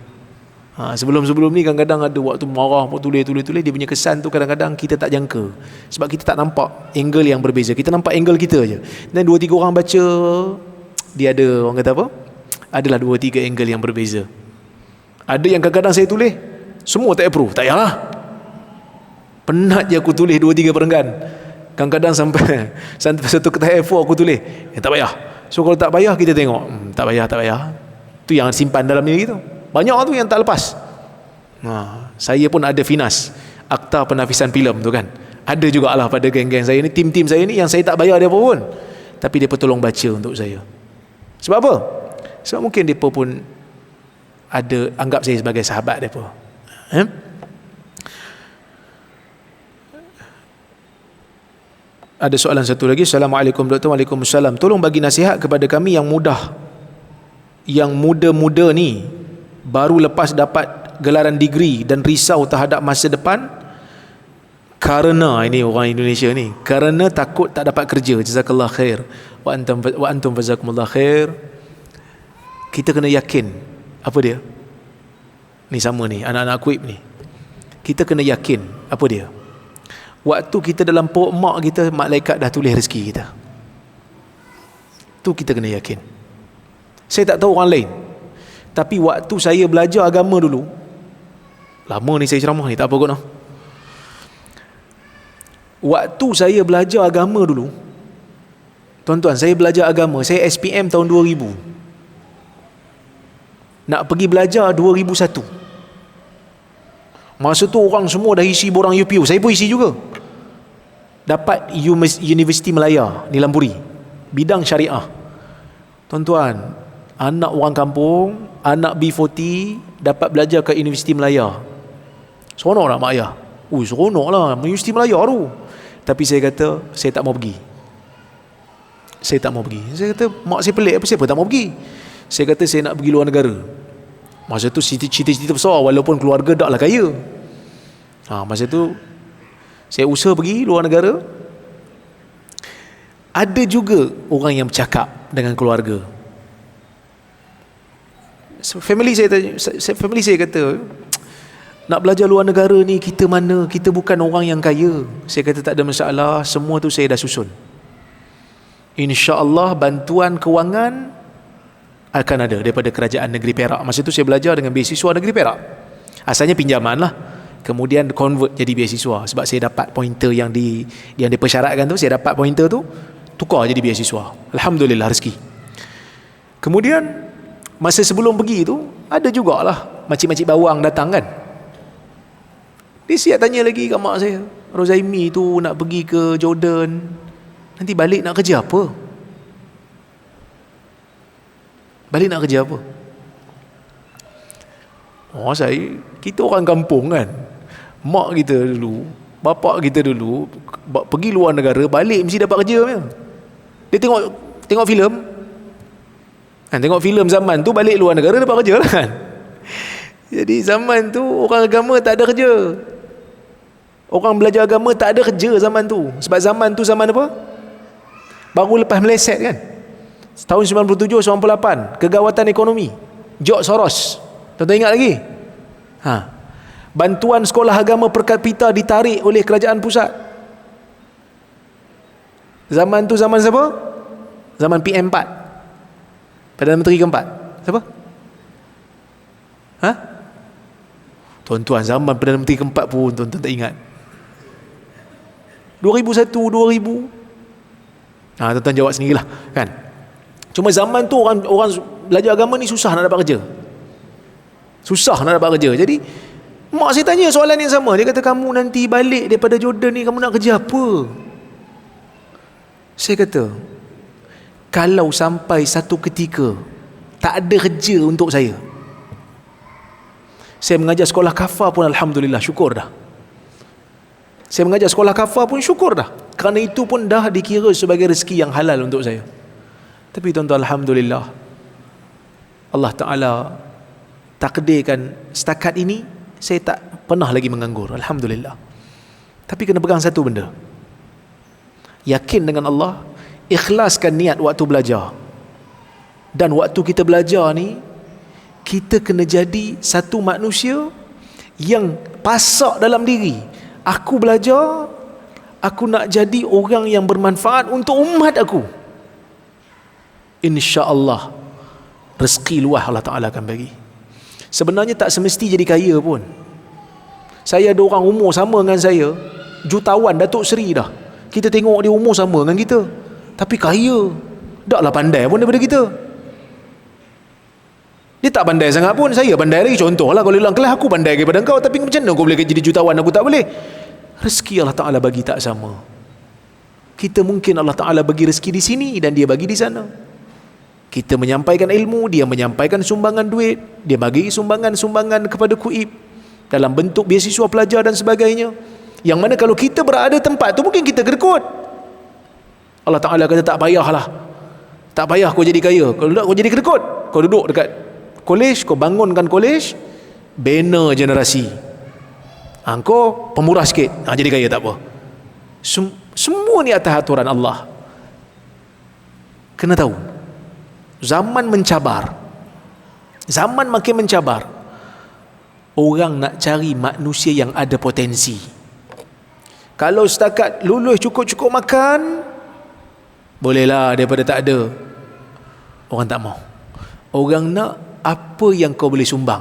Sebelum-sebelum ni kadang-kadang ada waktu marah, tulis, dia punya kesan tu kadang-kadang kita tak jangka. Sebab kita tak nampak angle yang berbeza. Kita nampak angle kita je. Dan 2-3 orang baca, dia ada, orang kata apa? Adalah 2-3 angle yang berbeza. Ada yang kadang-kadang saya tulis, semua tak approve. Tak payahlah. Penat je aku tulis 2-3 perenggan. Kadang-kadang sampai satu tahap A4 aku tulis, tak payah. So kalau tak payah, kita tengok, tak payah. Tu yang simpan dalam diri kita. Banyak tu yang tak lepas. Saya pun ada finas akta penafisan filem tu kan. Ada jugalah pada geng-geng saya ni, tim-tim saya ni, yang saya tak bayar dia pun, tapi dia tolong baca untuk saya. Sebab apa? Sebab mungkin dia pun ada anggap saya sebagai sahabat dia pun. Ada soalan satu lagi. Assalamualaikum doktor. Waalaikumsalam. Tolong bagi nasihat kepada kami yang muda-muda ni, baru lepas dapat gelaran degree dan risau terhadap masa depan kerana, ini orang Indonesia ni, kerana takut tak dapat kerja. Jazakallah khair wa antum fazakumullah khair. Kita kena yakin apa dia ni, sama ni anak-anak kuib ni, kita kena yakin apa dia. Waktu kita dalam perut mak kita, malaikat dah tulis rezeki kita. Tu kita kena yakin. Saya tak tahu orang lain, tapi waktu saya belajar agama dulu, lama ni saya ceramah ni, tak apa kot noh. Waktu saya belajar agama dulu, tuan-tuan, saya belajar agama, saya SPM tahun 2000. Nak pergi belajar 2001. Masa tu orang semua dah isi borang UPU, saya pun isi juga. Dapat Universiti Melaya Nilam Buri, bidang syariah. Tuan-tuan, anak orang kampung, anak B40 dapat belajar kat Universiti Melaya. Seronok tak mak ayah? Seronok lah Universiti Melaya tu. Tapi saya kata, saya tak mau pergi. Saya kata, mak saya pelik, siapa tak mau pergi? Saya kata, saya nak pergi luar negara. Masa tu cita-cita besar, walaupun keluarga dah lah kaya. Masa tu saya usaha pergi luar negara. Ada juga orang yang bercakap dengan keluarga. Family saya kata, nak belajar luar negara ni kita mana? Kita bukan orang yang kaya. Saya kata tak ada masalah, semua tu saya dah susun. InsyaAllah bantuan kewangan akan ada daripada kerajaan negeri Perak. Masa tu saya belajar dengan beasiswa negeri Perak. Asalnya pinjaman lah, kemudian convert jadi beasiswa. Sebab saya dapat pointer yang dipersyaratkan tu, saya dapat pointer tu, tukar jadi beasiswa. Alhamdulillah rezeki. Kemudian masa sebelum pergi tu, ada jugalah makcik-makcik bawang datang kan. Dia siap tanya lagi kat mak saya, Rozaimi tu nak pergi ke Jordan, nanti balik nak kerja apa? Kita orang kampung kan, mak kita dulu, bapak kita dulu pergi luar negara, balik mesti dapat kerja punya. Dia tengok filem kan, tengok filem zaman tu, balik luar negara dapat kerja lah kan. Jadi zaman tu orang agama tak ada kerja, orang belajar agama tak ada kerja zaman tu. Sebab zaman tu zaman apa? Baru lepas meleset kan, tahun 97-98, kegawatan ekonomi George Soros. Tuan-tuan ingat lagi? Bantuan sekolah agama per kapita ditarik oleh kerajaan pusat. Zaman tu zaman siapa? Zaman PM4, Perdana Menteri keempat. Siapa? Tuan-tuan, zaman Perdana Menteri keempat pun tuan-tuan tak ingat. 2001, 2000. Tuan-tuan jawab sendirilah kan. Cuma zaman tu orang belajar agama ni susah nak dapat kerja. Jadi mak saya tanya soalan yang sama. Dia kata, kamu nanti balik daripada Jordan ni, kamu nak kerja apa? Saya kata, kalau sampai satu ketika tak ada kerja untuk saya mengajar sekolah kafar pun alhamdulillah, syukur dah. Saya mengajar sekolah kafar pun syukur dah, kerana itu pun dah dikira sebagai rezeki yang halal untuk saya. Tapi tuan-tuan, alhamdulillah, Allah Ta'ala takdirkan setakat ini saya tak pernah lagi menganggur, alhamdulillah. Tapi kena pegang satu benda, yakin dengan Allah, ikhlaskan niat waktu belajar. Dan waktu kita belajar ni, kita kena jadi satu manusia yang pasak dalam diri, aku belajar, aku nak jadi orang yang bermanfaat untuk umat aku. InsyaAllah rezeki luah Allah Ta'ala akan bagi. Sebenarnya tak semesti jadi kaya pun. Saya ada orang umur sama dengan saya, jutawan, Datuk Seri dah, kita tengok dia umur sama dengan kita, tapi kaya, taklah pandai pun daripada kita. Dia tak pandai sangat pun, saya pandai lagi. Contohlah, kalau dalam kelas aku pandai daripada kau, tapi macam mana kau boleh jadi jutawan, aku tak boleh? Rezeki Allah Ta'ala bagi tak sama. Kita mungkin Allah Ta'ala bagi rezeki di sini dan dia bagi di sana. Kita menyampaikan ilmu, dia menyampaikan sumbangan duit, dia bagi sumbangan kepada KUIP dalam bentuk beasiswa pelajar dan sebagainya. Yang mana kalau kita berada tempat tu, mungkin kita kedekut. Allah Ta'ala kata, tak payahlah, tak payah kau jadi kaya, kalau tak kau jadi kedekut. Kau duduk dekat kolej, kau bangunkan kolej, bina generasi, kau pemurah sikit, jadi kaya tak apa. Semua ni atas aturan Allah. Kena tahu, zaman mencabar, zaman makin mencabar. Orang nak cari manusia yang ada potensi. Kalau setakat lulus cukup-cukup makan, bolehlah daripada tak ada. Orang tak mau. Orang nak apa yang kau boleh sumbang.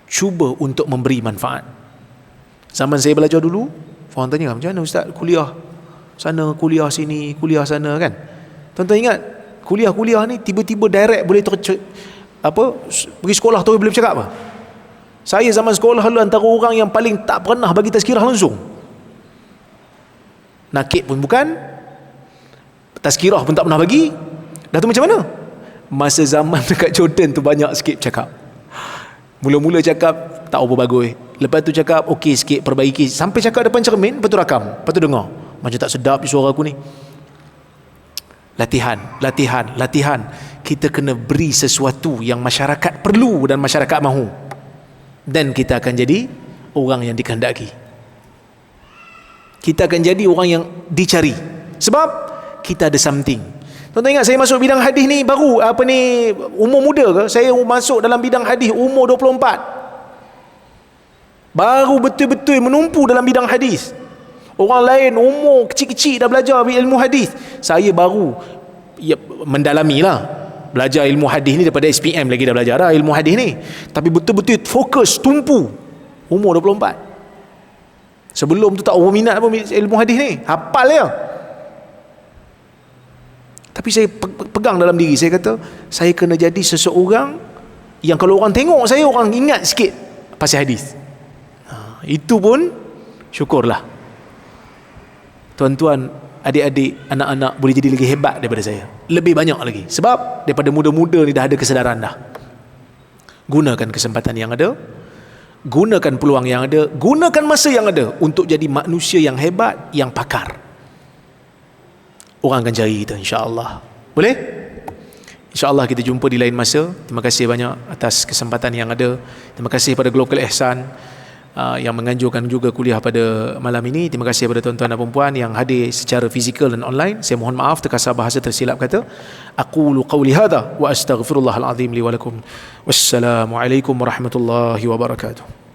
Cuba untuk memberi manfaat. Zaman saya belajar dulu, orang tanya, macam mana ustaz kuliah sana, kuliah sini, kuliah sana kan. Tuan-tuan ingat, kuliah-kuliah ni tiba-tiba direct boleh pergi sekolah tu boleh bercakap apa? Saya zaman sekolah dulu antara orang yang paling tak pernah bagi tazkirah langsung. Nakib pun bukan, tazkirah pun tak pernah bagi. Dah tu macam mana? Masa zaman dekat Jordan tu banyak sikit cakap. Mula-mula cakap tak apa bagus, lepas tu cakap okey sikit, perbaiki, sampai cakap depan cermin, lepas tu rakam, lepas tu dengar macam tak sedap je suara aku ni. Latihan. Kita kena beri sesuatu yang masyarakat perlu dan masyarakat mahu, dan kita akan jadi orang yang dikehendaki. Kita akan jadi orang yang dicari, sebab kita ada something. Tuan-tuan ingat saya masuk bidang hadis ni baru umur muda ke? Saya masuk dalam bidang hadis umur 24. Baru betul-betul menumpu dalam bidang hadis. Orang lain umur kecil-kecil dah belajar ilmu hadis. Saya baru mendalami lah. Belajar ilmu hadis ni daripada SPM lagi dah belajar dah ilmu hadis ni. Tapi betul-betul fokus, tumpu umur 24. Sebelum tu tak berminat pun ilmu hadis ni. Hafal je. Tapi saya pegang dalam diri, saya kata saya kena jadi seseorang yang kalau orang tengok saya, orang ingat sikit pasal hadis. Itu pun syukurlah. Tuan-tuan, adik-adik, anak-anak boleh jadi lagi hebat daripada saya, lebih banyak lagi, sebab daripada muda-muda ni dah ada kesedaran dah. Gunakan kesempatan yang ada, gunakan peluang yang ada, gunakan masa yang ada untuk jadi manusia yang hebat, yang pakar. Orang akan cari kita, insya-Allah. Boleh? InsyaAllah kita jumpa di lain masa. Terima kasih banyak atas kesempatan yang ada. Terima kasih pada Global Ihsan yang menganjurkan juga kuliah pada malam ini. Terima kasih kepada tuan-tuan dan puan yang hadir secara fizikal dan online. Saya mohon maaf terkasar bahasa tersilap kata. Aqulu qawli hadha wa astaghfirullahal azim li wa lakum. Wassalamualaikum warahmatullahi wabarakatuh.